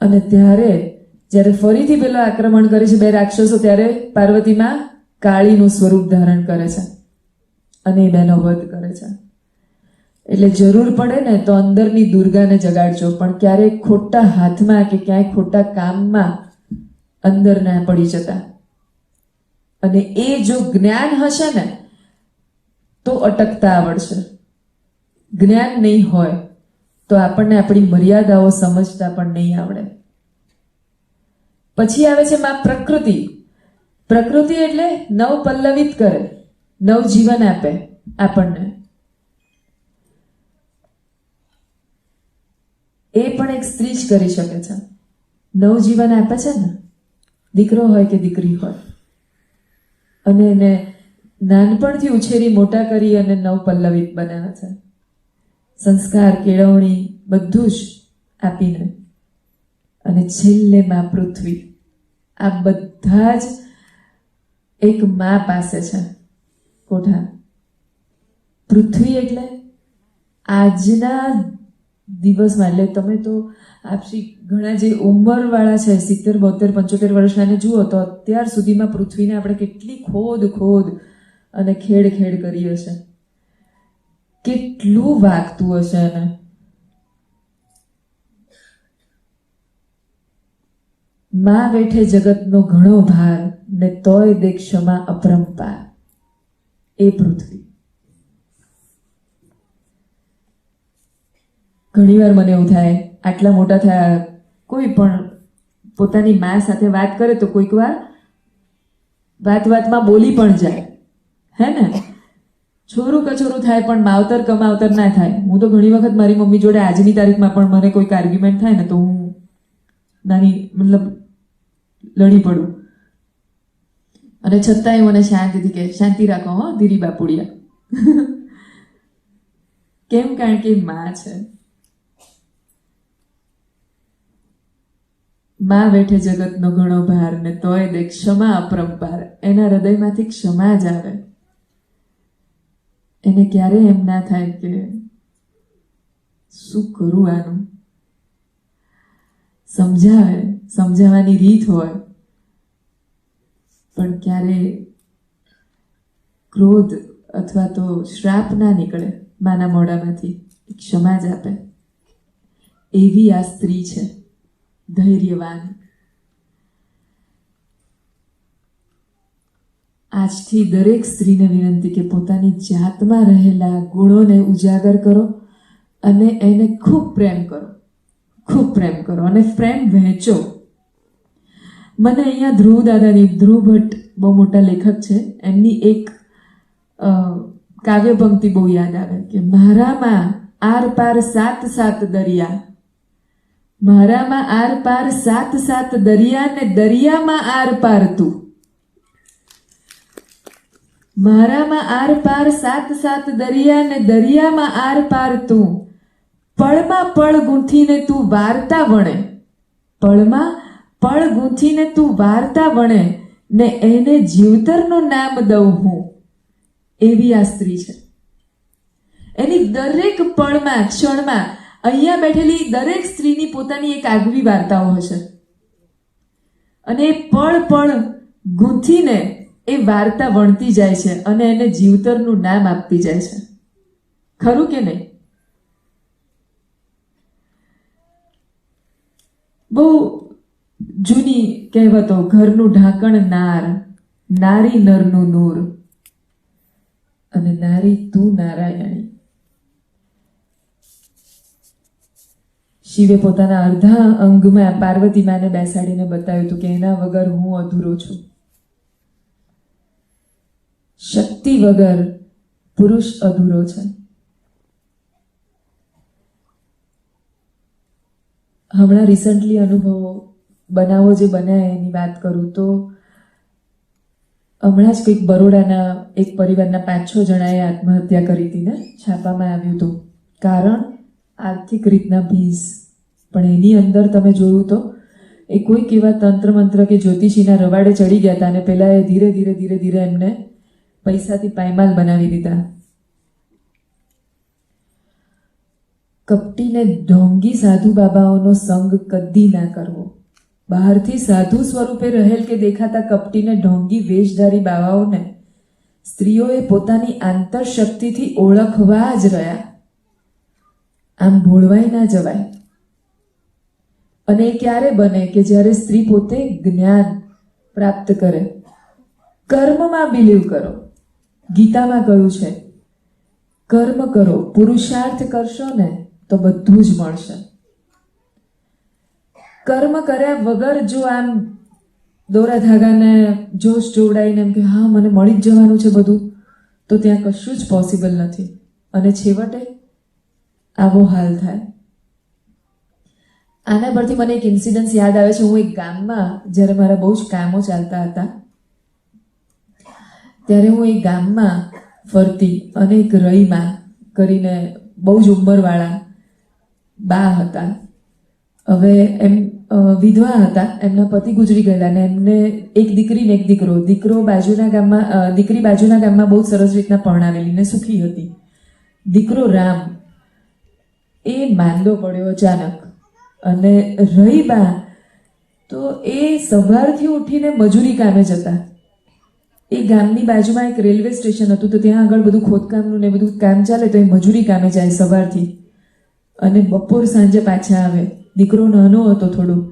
અને ત્યારે જ્યારે ફરીથી પેલો આક્રમણ કરે છે બે રાક્ષસો, ત્યારે પાર્વતીમાં કાળીનું સ્વરૂપ ધારણ કરે છે અને એ બેનો વધ કરે છે. એટલે જરૂર પડે ને તો અંદરની દુર્ગાને જગાડજો, પણ ક્યારેક ખોટા હાથમાં કે ક્યાંય ખોટા કામમાં અંદર ના પડી જતા. અને એ જો જ્ઞાન હશે ને તો અટકતા આવડશે. જ્ઞાન નહીં હોય તો આપણને આપણી મર્યાદાઓ સમજતા પણ નહીં આવડે. પછી આવે છે માં પ્રકૃતિ. પ્રકૃતિ એટલે નવ પલ્લવિત કરે, નવ જીવન આપે આપણને. એ પણ એક સ્ત્રી જ કરી શકે છે. નવ જીવન આપે છે ને, દીકરો હોય કે દીકરી હોય, અને એને નાનપણથી ઉછેરી મોટા કરી અને નવ પલ્લવિત બનાવે છે. સંસ્કાર, કેળવણી બધું જ આપીને. અને છેલ્લે માં પૃથ્વી. આ બધા જ એક માં પાસે છે કોઠા. પૃથ્વી એટલે આજના દિવસમાં, એટલે તમે તો આપણી ઘણા જે ઉંમરવાળા છે 70, 72, 75 વર્ષના જુઓ તો અત્યાર સુધીમાં પૃથ્વીને આપણે કેટલી ખોદ અને ખેડ કરી હશે, કેટલું વાગતું હશે. એને માં બેઠે જગતનો ઘણો ભાર ને તોય દે ક્ષમા અપરંપાર. એ પૃથ્વી. ઘણીવાર મને એવું થાય, આટલા મોટા થયા કોઈ પણ પોતાની માં સાથે વાત કરે તો કોઈક વાર વાતમાં બોલી પણ જાય, હે ને? છોરું કચોરું થાય પણ માવતર કમાવતર ના થાય. હું તો ઘણી વખત મારી મમ્મી જોડે આજની તારીખમાં પણ મને કોઈક આર્ગ્યુમેન્ટ થાય ને તો હું મતલબ લડી પડું. અને છતાંય મને શાંતિથી કે શાંતિ રાખો હો ધીરી બાપુડિયા. કેમ? કારણ કે માં છે. માં બેઠે જગતનો ઘણો ભાર ને તોય દે ક્ષમા અપરંપાર. એના હૃદયમાંથી ક્ષમા જ આવે. એને ક્યારે એમ ના થાય કે શું કરું આનું. સમજાવે, સમજાવવાની રીત હોય, પણ ક્યારે ક્રોધ અથવા તો શ્રાપ ના નીકળે માના મોઢામાંથી. ક્ષમા જ આપે. એવી આ સ્ત્રી છે, ધૈર્યવાન. આજથી દરેક સ્ત્રીને વિનંતી કે પોતાની જાતમાં રહેલા ગુણોને ઉજાગર કરો અને એને ખૂબ પ્રેમ કરો, ખૂબ પ્રેમ કરો અને પ્રેમ વહેંચો. મને અહીંયા ધ્રુવ ભટ્ટ બહુ મોટા લેખક છે, એમની એક કાવ્ય પંક્તિ બહુ યાદ આવે કે મારામાં આર પાર 7 દરિયા, મારામાં આર પાર 7 દરિયા ને દરિયામાં આર પાર તું. મારામાં આર પાર 7 દરિયા ને દરિયામાં આર પાર તું. પળમાં પળ ગૂંથીને તું વાર્તા વણે, પળમાં પળ ગૂંથીને તું વાર્તા વણે ને એને જીવતરનું નામ દઉં હું. એવી આ સ્ત્રી છે. એની દરેક પળમાં, ક્ષણમાં, અહીંયા બેઠેલી દરેક સ્ત્રીની પોતાની એક આગવી વાર્તાઓ હશે. અને પળ ગૂંથીને એ વાર્તા વણતી જાય છે અને એને જીવતરનું નામ આપતી જાય છે. ખરું કે નહીં? બહુ જૂની કહેવતો, ઘરનું ઢાંકણ નાર, નારી નરનું નૂર અને નારી તું નારાયણી. શિવે પોતાના અર્ધા અંગમાં પાર્વતી માને બેસાડીને બતાવ્યું હતું કે એના વગર હું અધૂરો છું. શક્તિ વગર પુરુષ અધૂરો છે. હમણાં રિસન્ટલી બનાવો જે બન્યા એની વાત કરું તો હમણાં જ કંઈક બરોડાના એક પરિવારના 5-6 જણાએ આત્મહત્યા કરી હતી ને, છાપામાં આવ્યું હતું. કારણ આર્થિક રીતના ભીસ. પણ એની અંદર તમે જોયું તો એ કોઈક એવા તંત્ર મંત્ર કે જ્યોતિષીના રવાડે ચડી ગયા હતા અને પેલા એ ધીરે ધીરે ધીરે ધીરે એમને પૈસાથી પાયમાલ બનાવી દીધા. કપટીને ઢોંગી સાધુ બાબાઓનો સંગ કદી ના કરવો. બહારથી સાધુ સ્વરૂપે રહેલ કે દેખાતા કપટીને ઢોંગી વેશધારી બાવાઓને સ્ત્રીઓએ પોતાની આંતરશક્તિથી ઓળખવા જ રહ્યા. આમ ભોળવાઈ ના જવાય. અને એ ક્યારે બને કે જ્યારે સ્ત્રી પોતે જ્ઞાન પ્રાપ્ત કરે. કર્મમાં બિલીવ કરો. ગીતામાં કહ્યું છે કર્મ કરો, પુરુષાર્થ કરશો ને તો બધું જ મળશે. કર્મ કર્યા વગર જો આમ દોરા ધાગાને જોશ જોડાઈને એમ કે હા મને મળી જ જવાનું છે બધું, તો ત્યાં કશું જ પોસિબલ નથી. અને છેવટે આવો હાલ થાય. આના પરથી મને એક ઇન્સિડન્સ યાદ આવે છે. હું એક ગામમાં જ્યારે મારા બહુ જ કામો ચાલતા હતા ત્યારે હું એક ગામમાં ફરતી અને એક રઈમાં કરીને બહુ જ ઉંમરવાળા બા હતા. હવે એમ વિધવા હતા, એમના પતિ ગુજરી ગયેલા ને એમને એક દીકરી ને એક દીકરો. દીકરી બાજુના ગામમાં બહુ સરસ રીતના પરણાવેલી ને સુખી હતી. દીકરો રામ એ માંદો પડ્યો અચાનક. અને રઈબા તો એ સવારથી ઉઠીને મજૂરી કામે જતા. એ ગામની બાજુમાં એક રેલવે સ્ટેશન હતું તો ત્યાં આગળ બધું ખોદકામનું ને બધું કામ ચાલે તો એ મજૂરી કામે જાય સવારથી અને બપોર સાંજે પાછા આવે. દીકરો નાનો હતો થોડું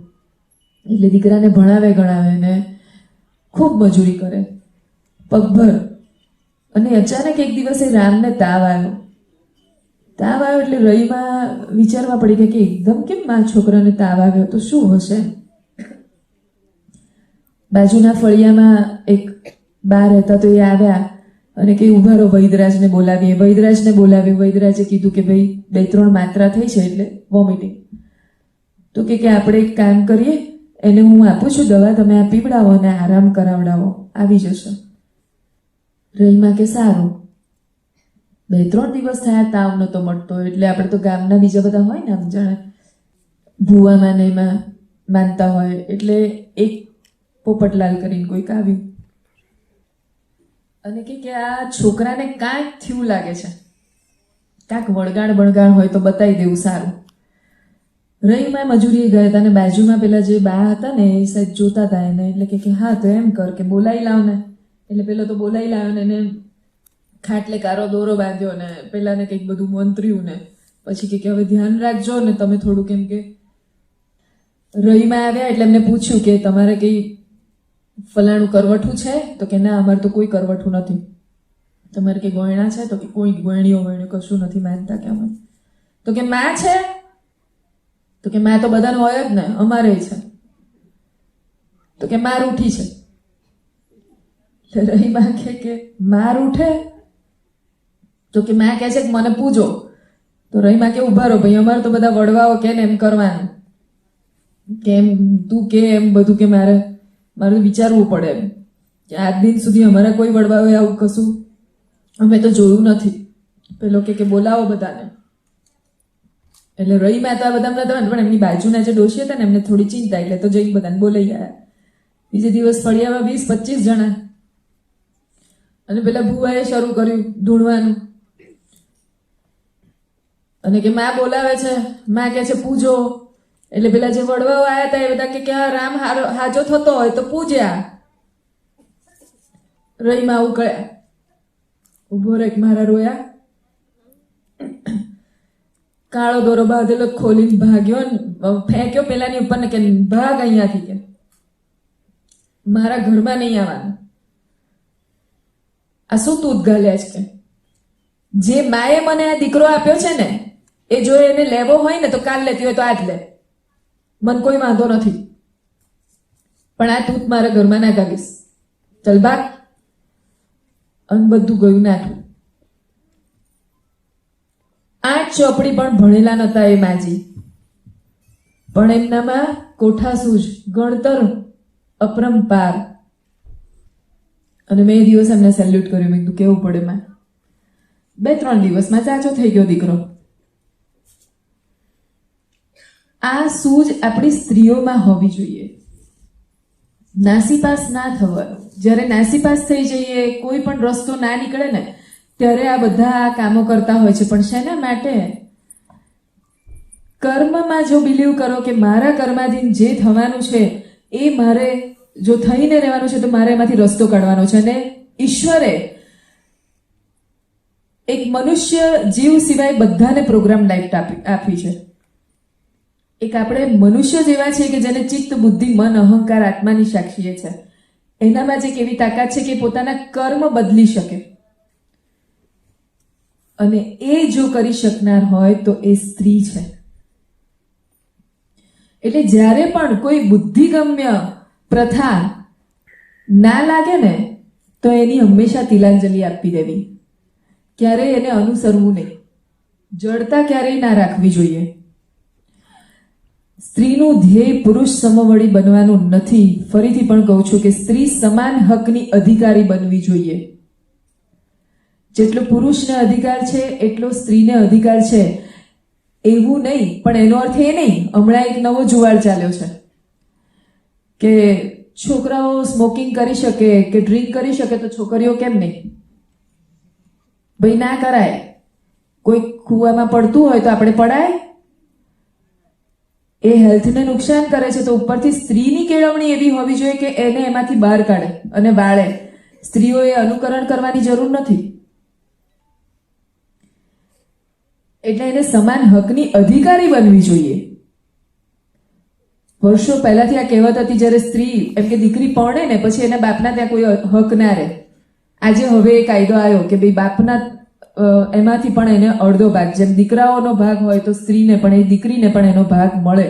એટલે દીકરાને ભણાવે ગણાવે ને ખૂબ મજૂરી કરે પગભર. અને અચાનક એક દિવસે રામને તાવ આવ્યો. તાવ આવ્યો એટલે રઈમાં વિચારવા પડી ગયા કે એકદમ કેમ મારા છોકરાને તાવ આવ્યો, તો શું હશે. બાજુના ફળિયામાં એક બા રહેતા તો એ આવ્યા અને કે ઉભા રહો, વૈદરાજને બોલાવીએ. વૈદરાજને બોલાવ્યો. વૈદરાજે કીધું કે ભાઈ 2-3 માત્રા થઈ છે એટલે વોમિટિંગ. તો કે આપણે એક કામ કરીએ, એને હું આપું છું દવા, તમે આ પીવડાવો અને આરામ કરાવડાવો, આવી જશે. રહીમાં કે સારું. 2-3 દિવસ થયા તાવ નતો મળતો એટલે આપણે તો ગામના બીજા બધા હોય ને આમ જાણે ભૂવામાં ને એમાં માનતા હોય એટલે એક પોપટલાલ કરીને કોઈક આવ્યું અને કે આ છોકરાને કાંઈક થયું લાગે છે, કાંઈક વળગાણ બળગાણ હોય તો બતાવી દેવું સારું. રહીમાં મજૂરીએ ગયા હતા અને બાજુમાં પેલા જે બા હતા ને એ સાહેબ જોતા હતા એને એટલે કે હા તો એમ કર કે બોલાવી લાવ ને. એટલે પેલો તો બોલાવી લાવ્યો ને એને ખાટલે કારો દોરો બાંધ્યો ને પેલાને કંઈક બધું મંત્ર્યું ને પછી કે હવે ધ્યાન રાખજો ને તમે થોડું. કેમ કે રહીમાં આવ્યા એટલે એમને પૂછ્યું કે તમારે કંઈ ફલાણું કરવઠું છે? તો કે ના અમારે તો કોઈ કરવઠું નથી. તમારે કે ગોયણા છે? તો કે કોઈ ગોયણીઓ કશું નથી માનતા કે અમે. તો કે માં છે? તો કે માં તો બધાને હોય જ ને, અમારે છે. તો કે માર ઉઠી છે. એટલે રહીમાં કે માર ઉઠે? તો કે માં કહે છે કે મને પૂજો. તો રહીમાં કે ઉભા રહો ભાઈ, અમારે તો બધા વડવાઓ કે ને એમ કરવાનું, કે એમ તું કે એમ બધું કે મારે વિચારવું પડે એમ કે આજ દિન સુધી અમારા કોઈ વડવાઓએ આવું કશું અમે તો જોયું નથી. પેલો કે બોલાવો બધાને. એટલે રહીમાં તો આ બધા નતા પણ એમની બાજુના જે ડોશી હતા ને એમને થોડી ચિંતા એટલે તો જઈને બધાને બોલાઈ ગયા. બીજે દિવસ ફળિયામાં 20-25 જણા અને પેલા ભુવાએ શરૂ કર્યું ધૂણવાનું અને કે માં બોલાવે છે, માં કહે છે પૂજો. એટલે પેલા જે વડવાઓ આવ્યા હતા એ બધા કે રામ હાજો થતો હોય તો પૂજ્યા. રહીમાં આવું કળ્યા, ઉભો રે મારા રોયા. કાળો દોરો બાંધેલો ખોલીને ભાગ્યો ને ફેંક્યો પેલાની ઉપર ને કે ભાગ અહીંયાથી, કે મારા ઘરમાં નહીં આવવાનું. આ શું તું ગાલ્યા છે? કે જે માએ મને આ દીકરો આપ્યો છે ને એ જો એને લેવો હોય ને તો કાલ લેતી હોય તો આજ લે, મને કોઈ વાંધો નથી, પણ આ તું મારા ઘરમાં ના કાઢીશ, ચલ ભાગ. અને બધું ગયું નાખું. 8 ચોપડી પણ ભણેલા નતા એ માજી, પણ એમનામાં કોઠાસૂઝ, ગણતર અપરંપાર. અને મેં એ દિવસ એમને સેલ્યુટ કર્યું. મેં કીધું કેવું પડે માં. 2-3 દિવસમાં ચાચો થઈ ગયો દીકરો. આ સૂઝ આપણી સ્ત્રીઓમાં હોવી જોઈએ. નાસીપાસ ના થવાનું. જ્યારે નાસીપાસ થઈ જઈએ, કોઈ પણ રસ્તો ના નીકળે ને, ત્યારે આ બધા કામો કરતા હોય છે. પણ શેના માટે? કર્મમાં જો બિલીવ કરો કે મારા કર્માધીન જે થવાનું છે એ મારે જો થઈને રહેવાનું છે, તો મારે એમાંથી રસ્તો કાઢવાનો છે. અને ઈશ્વરે એક મનુષ્ય જીવ સિવાય બધાને પ્રોગ્રામ લાઈફ આપી છે. એક આપણે મનુષ્ય જેવા છીએ કે જેને ચિત્ત, બુદ્ધિ, મન, અહંકાર, આત્માની સાક્ષીએ છે. એનામાં જે કેવી તાકાત છે કે પોતાના કર્મ બદલી શકે. અને એ જો કરી શકનાર હોય તો એ સ્ત્રી છે. એટલે જ્યારે પણ કોઈ બુદ્ધિગમ્ય પ્રથા ના લાગે ને, તો એની હંમેશા તિલાંજલિ આપી દેવી. ક્યારેય એને અનુસરવું નહીં. જડતા ક્યારેય ના રાખવી જોઈએ. સ્ત્રીનું ધ્યેય પુરુષ સમવળી બનવાનું નથી. ફરીથી પણ કહું છું કે સ્ત્રી સમાન હકની અધિકારી બનવી જોઈએ. જેટલો પુરુષને અધિકાર છે એટલો સ્ત્રીને અધિકાર છે એવું નહીં. પણ એનો અર્થ એ નહીં, હમણાં એક નવો જુવાળ ચાલ્યો છે કે છોકરાઓ સ્મોકિંગ કરી શકે કે ડ્રિંક કરી શકે તો છોકરીઓ કેમ નહીં? ભાઈ ના કરાય. કોઈ કૂવામાં પડતું હોય તો આપણે પડાય? એ હેલ્થને નુકસાન કરે છે તો ઉપરથી સ્ત્રીની કેળવણી એવી હોવી જોઈએ કે એને એમાંથી બહાર કાઢે અને વાળે. સ્ત્રીઓએ અનુકરણ કરવાની જરૂર નથી. એટલે એને સમાન હકની અધિકારી બનવી જોઈએ. વર્ષો પહેલાથી આ કહેવત હતી, જ્યારે સ્ત્રી એમ કે દીકરી પરણે ને પછી એના બાપના ત્યાં કોઈ હક ના રહે. આજે હવે એ કાયદો આવ્યો કે ભાઈ બાપના એમાંથી પણ એને અડધો ભાગ, જેમ દીકરાઓનો ભાગ હોય તો સ્ત્રીને પણ, એ દીકરીને પણ એનો ભાગ મળે.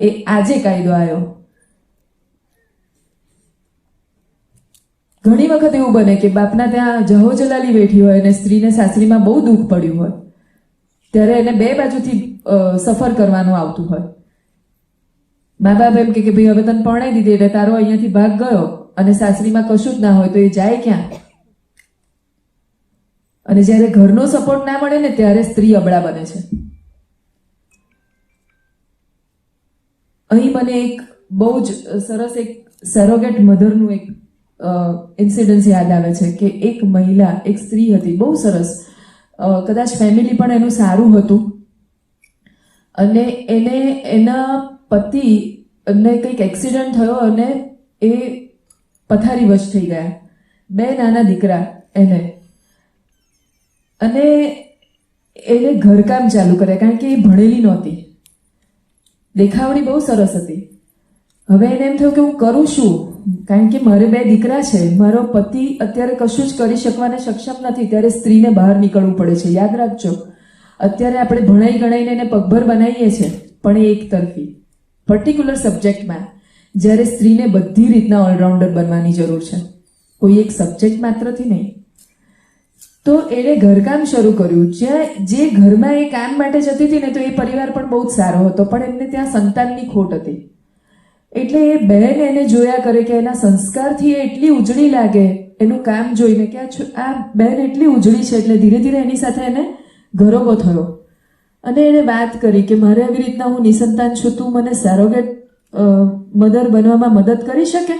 એ આજે કાયદો આવ્યો. ઘણી વખત એવું બને કે બાપના ત્યાં જહો જલાલી બેઠી હોય અને સ્ત્રીને સાસરીમાં બહુ દુઃખ પડ્યું હોય, ત્યારે એને 2 બાજુથી સફર કરવાનું આવતું હોય. મા બાપ એમ કે ભાઈ હવે તને પરણાઈ દીધી એટલે તારો અહીંયાથી ભાગ ગયો, અને સાસરીમાં કશું જ ના હોય તો એ જાય ક્યાં? અને જ્યારે ઘરનો સપોર્ટ ના મળે ને ત્યારે સ્ત્રી અબળા બને છે. અહીં મને એક બહુ જ સરસ એક સેરોગેટ મધરનું એક ઇન્સિડન્સ યાદ આવે છે કે એક મહિલા, એક સ્ત્રી હતી, બહુ સરસ, કદાચ ફેમિલી પણ એનું સારું હતું, અને એને એના પતિને કંઈક એક્સિડન્ટ થયો અને એ પથારીવશ થઈ ગયા. 2 નાના દીકરા એને, અને એને ઘરકામ ચાલુ કરે, કારણ કે એ ભણેલી નહોતી, દેખાવડી બહુ સરસ હતી. હવે એને એમ થયું કે હું કરું શું, કારણ કે મારે 2 દીકરા છે, મારો પતિ અત્યારે કશું જ કરી શકવાને સક્ષમ નથી. ત્યારે સ્ત્રીને બહાર નીકળવું પડે છે. યાદ રાખજો, અત્યારે આપણે ભણાઈ ગણાઈને એને પગભર બનાવીએ છીએ, પણ એ એક તરફી પર્ટિક્યુલર સબ્જેક્ટમાં, જ્યારે સ્ત્રીને બધી રીતના ઓલરાઉન્ડર બનવાની જરૂર છે, કોઈ એક સબ્જેક્ટ માત્રથી નહીં. તો એણે ઘરકામ શરૂ કર્યું. જે ઘરમાં એ કામ માટે જતી હતી ને, તો એ પરિવાર પણ બહુ જ સારો હતો, પણ એમને ત્યાં સંતાનની ખોટ હતી. એટલે એ બહેન એને જોયા કરે કે એના સંસ્કારથી એ એટલી ઉજળી લાગે, એનું કામ જોઈને કે આ બહેન એટલી ઉજળી છે. એટલે ધીરે ધીરે એની સાથે એને ઘરોબો થયો, અને એને વાત કરી કે મારે આવી રીતના, હું નિસંતાન છું, તું મને સેરોગેટ મધર બનવામાં મદદ કરી શકે?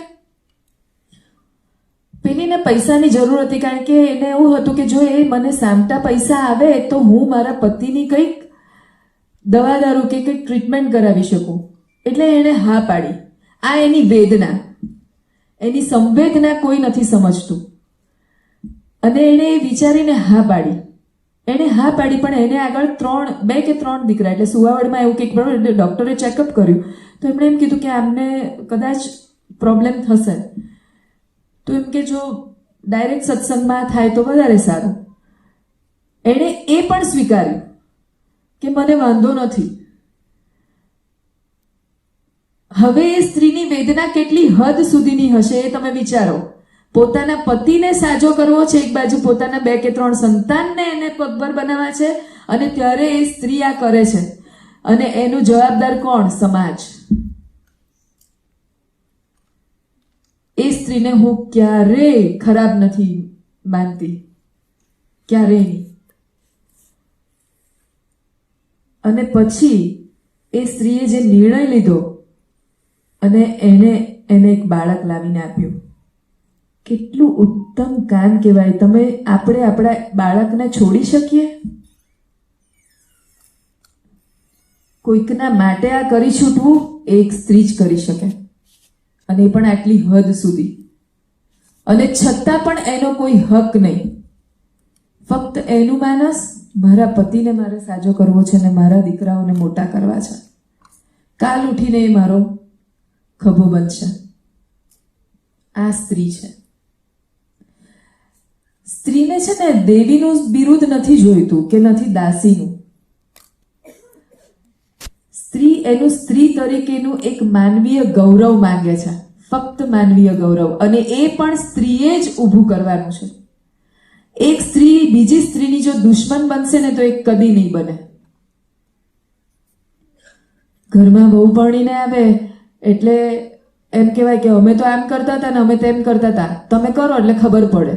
પેલીને પૈસાની જરૂર હતી, કારણ કે એને એવું હતું કે જો એ મને સામટા પૈસા આવે તો હું મારા પતિની કંઈક દવા દારૂ કે કંઈક ટ્રીટમેન્ટ કરાવી શકું. એટલે એણે હા પાડી. આ એની વેદના, એની સંવેદના કોઈ નથી સમજતું, અને એણે એ વિચારીને હા પાડી. એણે હા પાડી, પણ એને આગળ 2 કે 3 દીકરા, એટલે સુવાવડમાં એવું કંઈક બરાબર. એટલે ડૉક્ટરે ચેકઅપ કર્યું તો એમણે એમ કીધું કે આમને કદાચ પ્રોબ્લેમ થશે. તો એમ કે જો ડાયરેક્ટ સત્સંગમાં થાય તો વધારે સારું. એણે એ પણ સ્વીકાર્યું કે મને વાંધો નથી. હવે એ સ્ત્રીની વેદના કેટલી હદ સુધીની હશે એ તમે વિચારો. પોતાના પતિને સાજો કરવો છે, એક બાજુ પોતાના 2 કે 3 સંતાનને એને પગભર બનાવવા છે, અને ત્યારે એ સ્ત્રી આ કરે છે, અને એનું જવાબદાર કોણ? સમાજ. એ સ્ત્રીને હું ક્યારેય ખરાબ નથી માનતી, ક્યારેય નહીં. અને પછી એ સ્ત્રીએ જે નિર્ણય લીધો અને એને એક બાળક લાવીને આપ્યું, કેટલું ઉત્તમ કામ કહેવાય. આપણે આપણા બાળકને છોડી શકીએ? કોઈકના માટે આ કરી છૂટવું એ એક સ્ત્રી જ કરી શકે, અને એ પણ આટલી હદ સુધી. અને છતાં પણ એનો કોઈ હક નહીં. ફક્ત એનું માનસ, મારા પતિને મારે સાજો કરવો છે ને મારા દીકરાઓને મોટા કરવા છે. કાલ ઉઠીને એ મારો ખભો બનશે. આ સ્ત્રી છે. સ્ત્રીને છે ને દેવીનું બિરુદ નથી જોઈતું કે નથી દાસીનું. સ્ત્રી એનું સ્ત્રી તરીકેનું એક માનવીય ગૌરવ માંગે છે, ફક્ત માનવીય ગૌરવ. અને એ પણ સ્ત્રીએ જ ઊભું કરવાનું છે. એક સ્ત્રી બીજી સ્ત્રીની જો દુશ્મન બનશે ને તો એ કદી નહીં બને. ઘરમાં બહુ ભણીને આવે એટલે એમ કહેવાય કે અમે તો આમ કરતા હતા ને અમે તેમ કરતા હતા, તમે કરો એટલે ખબર પડે.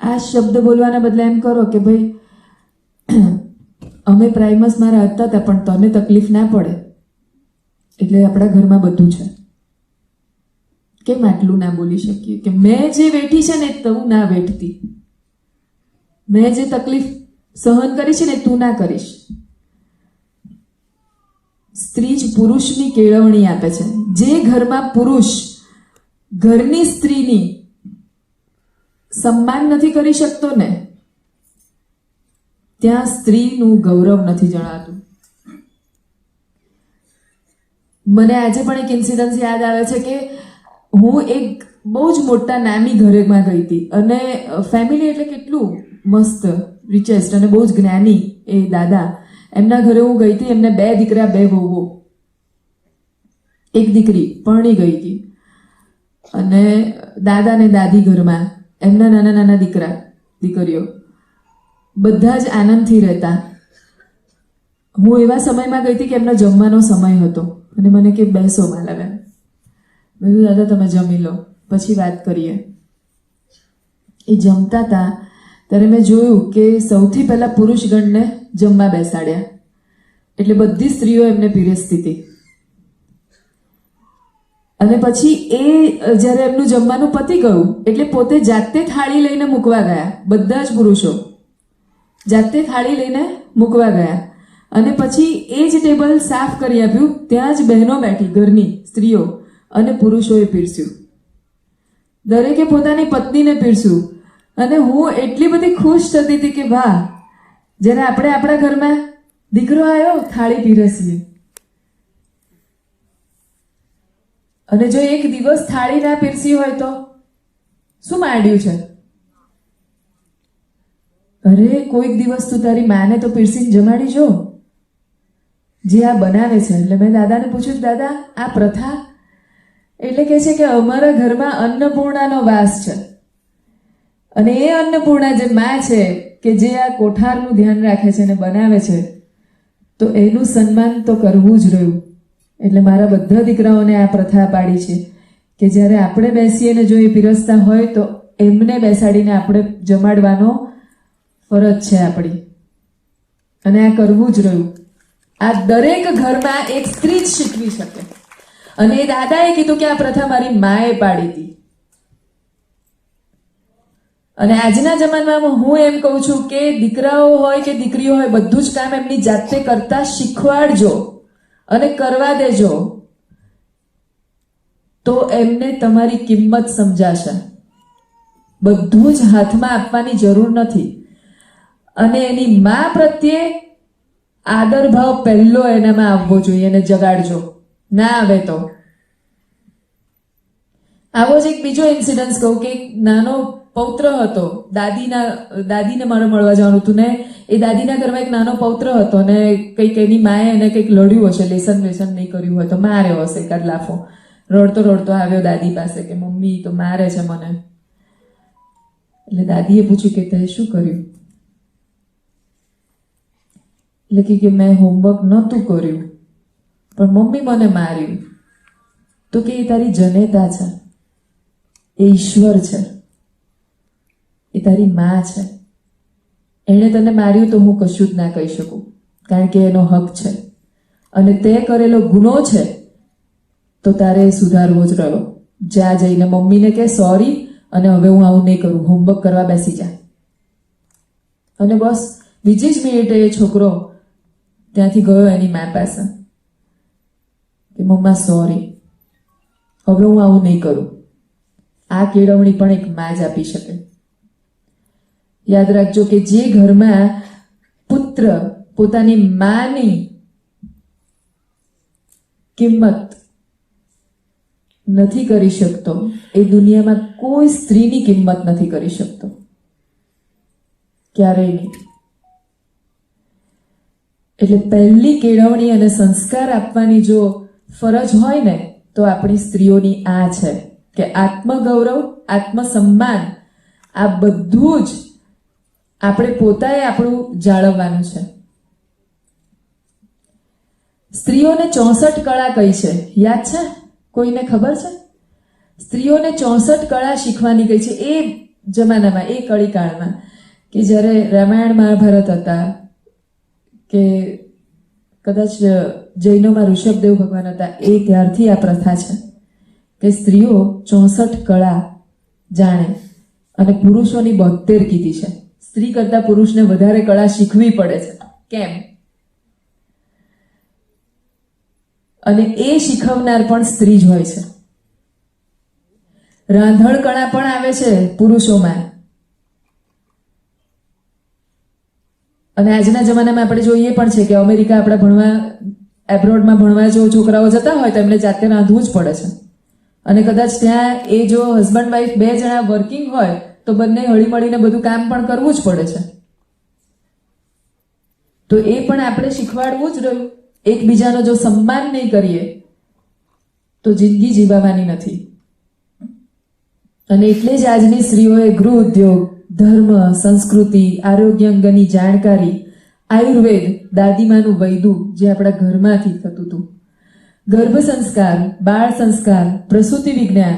આ શબ્દ બોલવાના બદલે એમ કરો કે ભાઈ અમે પ્રાઇમસમાં રહેતા હતા પણ તને તકલીફ ના પડે, એટલે આપણા ઘરમાં બધું છે. કેમ આટલું ના બોલી શકીએ કે મેં જે વેઠી છે ને તું ના વેઠતી, મેં જે તકલીફ સહન કરી છે ને તું ના કરીશ. સ્ત્રી જ પુરુષની કેળવણી આપે છે. જે ઘરમાં પુરુષ ઘરની સ્ત્રીની સન્માન નથી કરી શકતો ને ત્યાં સ્ત્રીનું ગૌરવ નથી જણાતું. મને આજે પણ એક ઇન્સિડન્સ યાદ આવે છે કે હું એક બહુ જ મોટા નામી ઘરેમાં ગઈ હતી, અને ફેમિલી એટલે કેટલું મસ્ત, રિચેસ્ટ અને બહુ જ જ્ઞાની એ દાદા. એમના ઘરે હું ગઈ હતી. એમને 2 દીકરા 2 વહુઓ. એક દીકરી પરણી ગઈ હતી, અને દાદા ને દાદી ઘરમાં, એમના નાના નાના દીકરીઓ, બધા જ આનંદથી રહેતા. હું એવા સમયમાં ગઈ હતી કે એમનો જમવાનો સમય હતો, અને મને કે બેસો માલાબેન. મેં કીધું દાદા તમે જમી લો પછી વાત કરીએ. એ જમતા હતા ત્યારે મેં જોયું કે સૌથી પહેલા પુરુષગણને જમવા બેસાડ્યા, એટલે બધી સ્ત્રીઓ એમને પીરસતી હતી. અને પછી એ જ્યારે એમનું જમવાનું પતી ગયું એટલે પોતે જાતે થાળી લઈને મૂકવા ગયા. બધા જ પુરુષો જાતે થાળી લઈને મૂકવા ગયા, અને પછી એ જ ટેબલ સાફ કરી આપ્યું. ત્યાં જ બહેનો બેઠી, ઘરની સ્ત્રીઓ, અને પુરુષોએ પીરસ્યું. દરેકે પોતાની પત્નીને પીરસ્યું. અને હું એટલી બધી ખુશ થતી હતી કે વાહ, જ્યારે આપણે આપણા ઘરમાં દીકરો આવ્યો થાળી પીરસીએ. અને જો એક દિવસ થાળી ના પીરસી હોય તો શું માંડ્યું છે? અરે કોઈક દિવસ તું તારી માને તો પીરસીને જમાડી જો, જે આ બનાવે છે. એટલે મેં દાદાને પૂછ્યું, દાદા આ પ્રથા? એટલે કહે છે કે અમારા ઘરમાં અન્નપૂર્ણાનો વાસ છે, અને એ અન્નપૂર્ણા જે માં છે કે જે આ કોઠારનું ધ્યાન રાખે છે અને બનાવે છે, તો એનું સન્માન તો કરવું જ રહ્યું. એટલે મારા બધા દીકરાઓને આ પ્રથા પાડી છે કે જ્યારે આપણે બેસીએ ને જો એ પીરસતા હોય તો એમને બેસાડીને આપણે જમાડવાનો ફરજ છે આપણી, અને આ કરવું જ રહ્યું. આ દરેક ઘરમાં એક સ્ત્રી જ શીખવી શકે. અને એ દાદાએ કીધું કે આ પ્રથા મારી માએ પાડી હતી. અને આજના જમાનામાં હું એમ કહું છું કે દીકરાઓ હોય કે દીકરીઓ હોય, બધું જ કામ એમની જાતે કરતા શીખવાડજો અને કરવા દેજો, તો એમને તમારી કિંમત સમજાશે. બધું જ હાથમાં આપવાની જરૂર નથી. અને એની મા પ્રત્યે આદર ભાવ પહેલો એનામાં આવવો જોઈએ, એને જગાડજો. ના આવે તો આવો જ એક બીજો ઇન્સિડન્સ કહું કે એક નાનો પૌત્ર હતો. દાદીને મારે મળવા જવાનું હતું ને એ દાદીના ઘરમાં એક નાનો પૌત્ર હતો ને કંઈક એની માએ એને કંઈક લડ્યું હશે, લેસન નહીં કર્યું હોય તો માર્યો હશે એકાદ લાફો. રડતો રડતો આવ્યો દાદી પાસે કે મમ્મી તો મારે છે મને. એટલે દાદીએ પૂછ્યું કે તે શું કર્યું? એટલે કે મેં હોમવર્ક નહોતું કર્યું પણ મમ્મી મને માર્યું. તો કે એ તારી જનેતા છે, એ ઈશ્વર છે, એ તારી માં છે. એણે તને માર્યું તો હું કશું જ ના કહી શકું કારણ કે એનો હક છે અને તે કરેલો ગુનો છે તો તારે સુધારવો જ રહ્યો. જ્યાં જઈને મમ્મીને કે સોરી અને હવે હું આવું નહીં કરું, હોમવર્ક કરવા બેસી જા. અને બસ બીજી જ મિનિટે એ છોકરો ત્યાંથી ગયો એની મા પાસે કે મમ્મા સોરી, હવે હું આવું નહીં કરું. આ કેળવણી પણ એક માં જ આપી શકે. યાદ રાખજો કે જે ઘરમાં પુત્ર પોતાની માની કિંમત નથી કરી શકતો એ દુનિયામાં કોઈ સ્ત્રીની કિંમત નથી કરી શકતો, ક્યારેય નહીં. એટલે પહેલી કેળવણી અને સંસ્કાર આપવાની જો ફરજ હોય ને તો આપણી સ્ત્રીઓની આ છે કે આત્મગૌરવ, આત્મસન્માન આ બધું જ આપણે પોતાએ આપણું જાળવવાનું છે. સ્ત્રીઓને 64 કળા કઈ છે યાદ છે? કોઈને ખબર છે? સ્ત્રીઓને 64 કળા શીખવાની કઈ છે એ જમાનામાં, એ કળીકાળમાં કે જ્યારે રામાયણ મહાભારત હતા કે કદાચ જૈનોમાં ઋષભદેવ ભગવાન હતા, એ ત્યારથી આ પ્રથા છે કે સ્ત્રીઓ 64 કળા જાણે અને પુરુષોની 72 કીધી છે. સ્ત્રી કરતા પુરુષને વધારે કળા શીખવી પડે છે. કેમ? અને એ શીખવનાર પણ સ્ત્રી જ હોય છે. રાંધણ કળા પણ આવે છે પુરુષોમાં. અને આજના જમાનામાં આપણે જોઈએ પણ છે કે અમેરિકા આપણા ભણવા, એબ્રોડમાં ભણવા જો છોકરાઓ જતા હોય તો એમને જાતે રાંધવું જ પડે છે. અને કદાચ ત્યાં એ જો હસબન્ડ વાઈફ 2 જણા વર્કિંગ હોય તો બંને હળી મળીને બધું કામ પણ કરવું જ પડે છે. તો એ પણ આપણે શીખવાડવું જ રહ્યું. એકબીજાનો જો સન્માન નહીં કરીએ તો જિંદગી જીવવાની નથી. અને એટલે જ આજની સ્ત્રીઓએ ગૃહ ઉદ્યોગ, ધર્મ, સંસ્કૃતિ, આરોગ્ય અંગની જાણકારી, આયુર્વેદ, દાદીમાનું વૈદું જે આપણા ઘરમાંથી થતું હતું, ગર્ભ સંસ્કાર, બાળ સંસ્કાર, પ્રસૂતિ વિજ્ઞાન,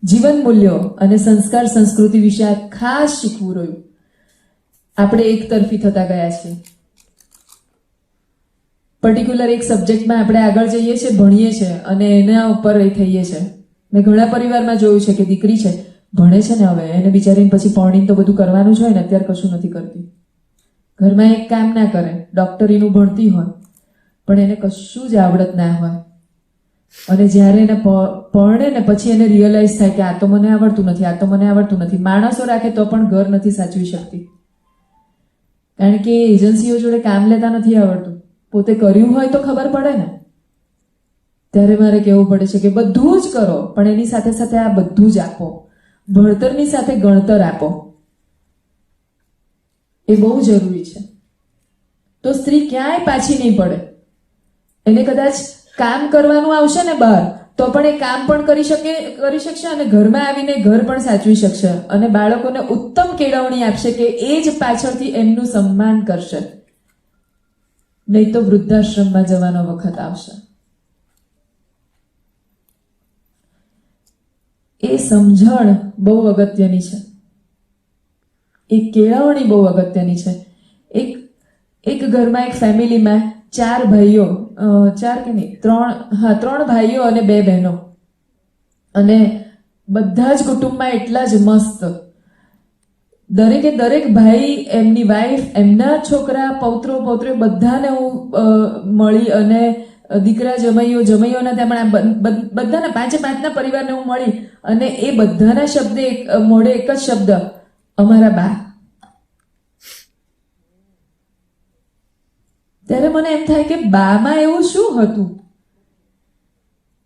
જીવન મૂલ્યો અને સંસ્કાર સંસ્કૃતિ વિશે આ ખાસ શીખવું રહ્યું. આપણે એક તરફી થતા ગયા છીએ. પર્ટિક્યુલર એક સબ્જેક્ટમાં આપણે આગળ જઈએ છીએ, ભણીએ છીએ અને એના ઉપર એ થઈએ છીએ. મેં ઘણા પરિવારમાં જોયું છે કે દીકરી છે, ભણે છે ને હવે એને બિચારીને પછી પરણીને તો બધું કરવાનું જ હોય ને, અત્યારે કશું નથી કરતી. ઘરમાં એક કામ ના કરે, ડોક્ટરીનું ભણતી હોય પણ એને કશું જ આવડત ના હોય. અને જ્યારે એને પરણે ને પછી એને રિયલાઇઝ થાય કે આ તો મને આવડતું નથી, આ તો મને આવડતું નથી. માણસો રાખે તો પણ ઘર નથી સાચવી શકતી કારણ કે એજન્સીઓ જોડે કામ લેતા નથી આવડતું. પોતે કર્યું હોય તો ખબર પડે ને. ત્યારે મારે કહેવું પડે છે કે બધું જ કરો પણ એની સાથે સાથે આ બધું જ આપો. ભણતરની સાથે ગણતર આપો, એ બહુ જરૂરી છે. તો સ્ત્રી ક્યાંય પાછી નહીં પડે. એને કદાચ કામ કરવાનું આવશે ને બહાર તો પણ એ કામ પણ કરી શકશે અને ઘરમાં આવીને ઘર પણ સાચવી શકશે અને બાળકોને ઉત્તમ કેળવણી આપશે કે એ જ પાછળથી એમનું સન્માન કરશે. નહીં તો વૃદ્ધાશ્રમમાં જવાનો વખત આવશે. એ સમજણ બહુ અગત્યની છે. એ કેળવણી બહુ અગત્યની છે. એક ઘરમાં, એક ફેમિલીમાં 4 ભાઈઓ, 4 કે નહીં 3 ભાઈઓ અને 2 બહેનો, અને બધા જ કુટુંબમાં એટલા જ મસ્ત. દરેક ભાઈ, એમની વાઈફ, એમના છોકરા, પૌત્રો પૌત્રીઓ બધાને હું મળી અને દીકરા જમાઈઓના ત્યાં બધાના 5 પરિવારને હું મળી અને એ બધાના મોઢે એક જ શબ્દ, અમારા બા. ત્યારે મને એમ થાય કે બામાં એવું શું હતું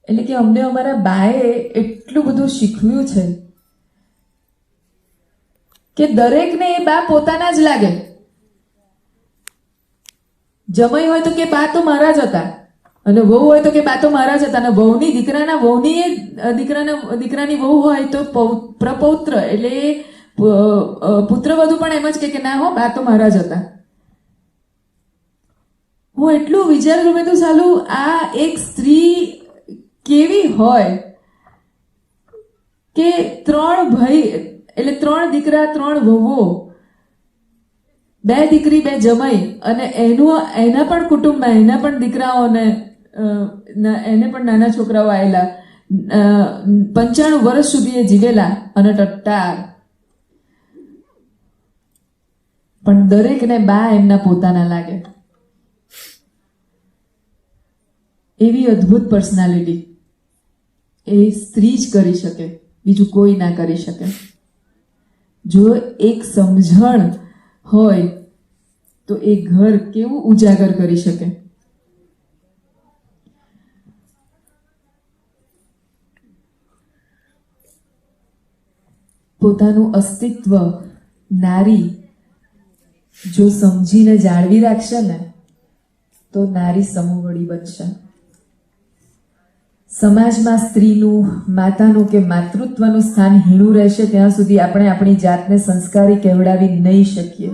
એટલે કે અમને અમારા બાએ એટલું બધું શીખવ્યું છે કે દરેકને એ બા પોતાના જ લાગે. જમાઈ હોય તો કે બા તો મારા જ હતા, અને વહુ હોય તો કે બા તો મારા જ હતા, અને વહુની દીકરાના વહુની દીકરાની વહુ હોય તો પ્રપૌત્ર એટલે પુત્રવધુ પણ એમ જ કે ના હો બા તો મારા જ હતા. હું એટલું વિચાર કરું મેં તો સાલું આ એક સ્ત્રી કેવી હોય કે 3 ભાઈ એટલે 3 દીકરા 3 વહુઓ, 2 દીકરી 2 જમાઈ, અને એના પણ કુટુંબમાં એના પણ દીકરાઓને એને પણ નાના છોકરાઓ આવેલા, 95 વર્ષ સુધી એ જીવેલા અને ટટ્ટાર, પણ દરેકને બા એમના પોતાના લાગે. એવી અદ્ભુત પર્સનાલિટી એ સ્ત્રી જ કરી શકે, બીજું કોઈ ના કરી શકે. જો એક સમજણ હોય તો એ ઘર કેવું ઉજાગર કરી શકે. પોતાનું અસ્તિત્વ નારી જો સમજીને જાળવી રાખશે ને તો નારી સમોવડી બનશે. સમાજમાં સ્ત્રીનું, માતાનું કે માતૃત્વનું સ્થાન હીણું રહેશે ત્યાં સુધી આપણે આપણી જાતને સંસ્કારી કહેવડાવી નહીં શકીએ.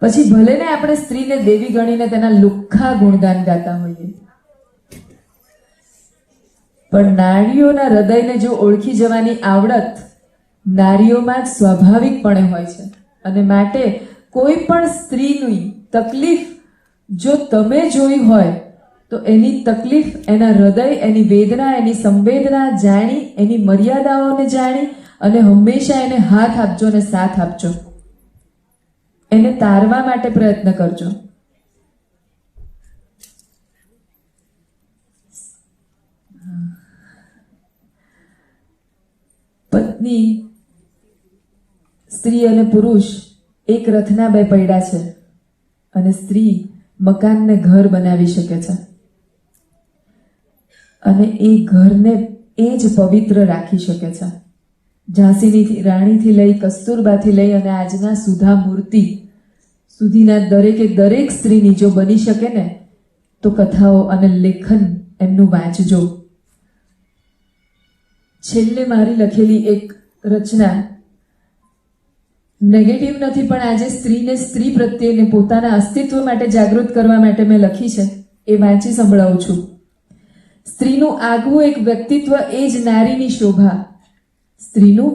પછી ભલે ને આપણે સ્ત્રીને દેવી ગણીને તેના લુખ્ખા ગુણગાન ગાતા હોઈએ, પણ નારીઓના હૃદયને જો ઓળખી જવાની આવડત નારીઓમાં જ સ્વાભાવિકપણે હોય છે. અને માટે કોઈ પણ સ્ત્રીની તકલીફ જો તમે જોઈ હોય તો એની તકલીફ, એના હૃદય, એની વેદના, એની સંવેદના જાણી, એની મર્યાદાઓને જાણી અને હંમેશા એને હાથ આપજો અને સાથ આપજો. એને તારવા માટે પ્રયત્ન કરજો. પત્ની, સ્ત્રી અને પુરુષ એક રથના 2 પૈડા છે, અને સ્ત્રી મકાનને ઘર બનાવી શકે છે, અને એ ઘરને એ જ પવિત્ર રાખી શકે છે. ઝાંસીની રાણીથી લઈ, કસ્તુરબાથી લઈ અને આજના સુધા મૂર્તિ સુધીના દરેકે દરેક સ્ત્રીની જો બની શકે ને તો કથાઓ અને લેખન એમનું વાંચજો. છેલ્લે મારી લખેલી એક રચના નેગેટિવ નથી, પણ આજે સ્ત્રીને સ્ત્રી પ્રત્યેને પોતાના અસ્તિત્વ માટે જાગૃત કરવા માટે મેં લખી છે. એ વાંચી સંભળાવું છું. સ્ત્રીનું આગવું એક વ્યક્તિત્વ એ જ નારીની શોભા. સ્ત્રીનું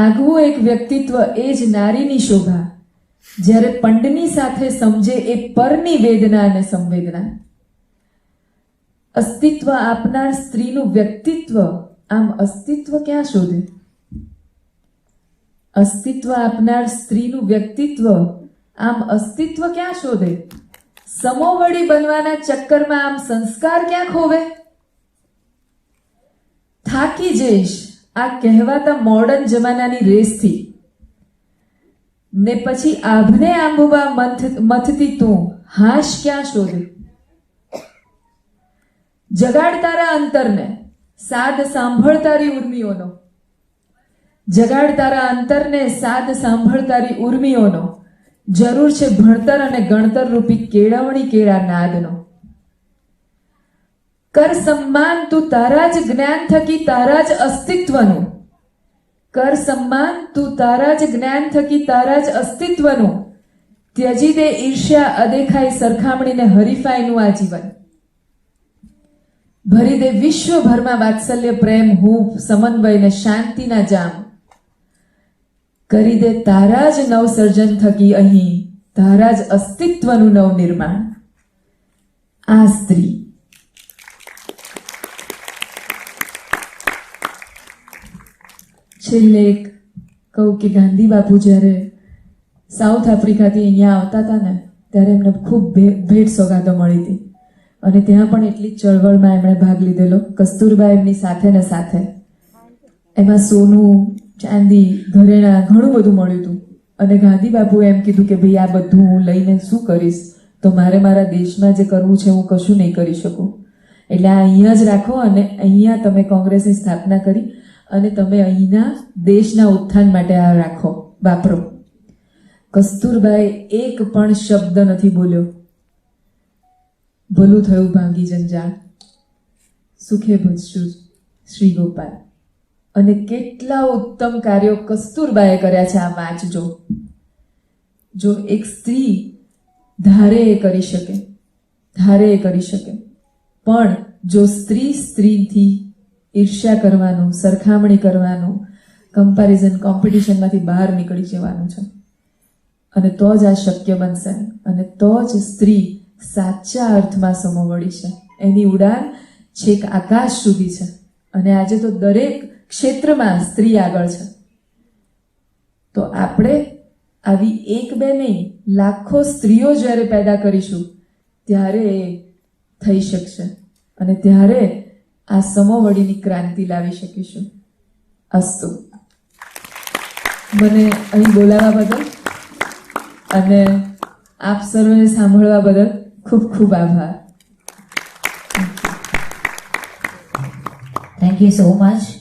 આગવું એક વ્યક્તિત્વ એ જ નારીની શોભા. જ્યારે પંડની સાથે સમજે એ પરની વેદના અને સંવેદના. અસ્તિત્વ આપનાર સ્ત્રીનું વ્યક્તિત્વ આમ અસ્તિત્વ ક્યાં શોધે? અસ્તિત્વ આપનાર સ્ત્રીનું વ્યક્તિત્વ આમ અસ્તિત્વ ક્યાં શોધે? સમોવડી બનવાના ચક્કરમાં આમ સંસ્કાર ક્યાં ખોવે? થાકી જઈશ આ કહેવાતા મોડર્ન જમાનાની રેસથી, ને પછી આભને આંબવા મથતી તું હાશ ક્યાં શોધે? જગાડ તારા અંતરને, સાદ સાંભળ તારી ઉર્મિઓનો. જગાડ તારા અંતરને, સાદ સાંભળ તારી ઉર્મિઓનો. જરૂર છે ભણતર અને ગણતર રૂપી કેળવણી કેળા નાદનો. કર સન્માન તું તારા જ જ્ઞાન થકી તારા જ અસ્તિત્વનું. કર સન્માન તું તારા જ જ્ઞાન થકી તારા જ અસ્તિત્વનું. ત્યજી દે ઈર્ષ્યા, અદેખાઈ, સરખામણીને હરીફાઈનું આ જીવન. ભરી દે વિશ્વભરમાં વાત્સલ્ય, પ્રેમ, હૂંફ, સમન્વય ને શાંતિના જામ. કરી દે તારા જ નવસર્જન થકી અહીં તારા જ અસ્તિત્વનું નવનિર્માણ. આ સ્ત્રી. છેલ્લે એક કહું કે ગાંધી બાપુ જ્યારે સાઉથ આફ્રિકાથી અહીંયા આવતા હતા ને ત્યારે એમને ખૂબ ભેટ સોગાદો મળી હતી, અને ત્યાં પણ એટલી જ ચળવળમાં એમણે ભાગ લીધેલો. કસ્તુરબા એમની સાથે ને સાથે. એમાં સોનું, ચાંદી, ઘરેણા ઘણું બધું મળ્યું હતું, અને ગાંધી બાપુએ એમ કીધું કે ભાઈ આ બધું હું લઈને શું કરીશ? તો મારે મારા દેશમાં જે કરવું છે હું કશું નહીં કરી શકું. એટલે આ અહીંયા જ રાખો અને અહીંયા તમે કોંગ્રેસની સ્થાપના કરી અને તમે અહીંના દેશના ઉત્થાન માટે આ રાખો, વાપરો. કસ્તુરબાએ એક પણ શબ્દ નથી બોલ્યો. ભલું થયું ભાંગી જંજાળ, સુખે ભજશું શ્રી ગોપાલ. અને કેટલા ઉત્તમ કાર્યો કસ્તુરબાએ કર્યા છે, આ વાંચજો. જો એક સ્ત્રી ધારે એ કરી શકે, ધારે એ કરી શકે, પણ જો સ્ત્રી સ્ત્રીથી ઈર્ષ્યા કરવાનું, સરખામણી કરવાનું, કમ્પેરિઝન, કોમ્પિટિશનમાંથી બહાર નીકળી જવાનું છે. અને તો જ આ શક્ય બનશે અને તો જ સ્ત્રી સાચા અર્થમાં સમોવડી છે. એની ઉડાન છેક આકાશ સુધી છે. અને આજે તો દરેક ક્ષેત્રમાં સ્ત્રી આગળ છે. તો આપણે આવી એક બે નહીં, લાખો સ્ત્રીઓ જ્યારે પેદા કરીશું ત્યારે એ થઈ શકશે અને ત્યારે આ સમોવડીની ક્રાંતિ લાવી શકીશું. અસ્તુ. મને અહીં બોલાવવા બદલ અને આપ સર્વે સાંભળવા બદલ ખૂબ ખૂબ આભાર. Thank you so much.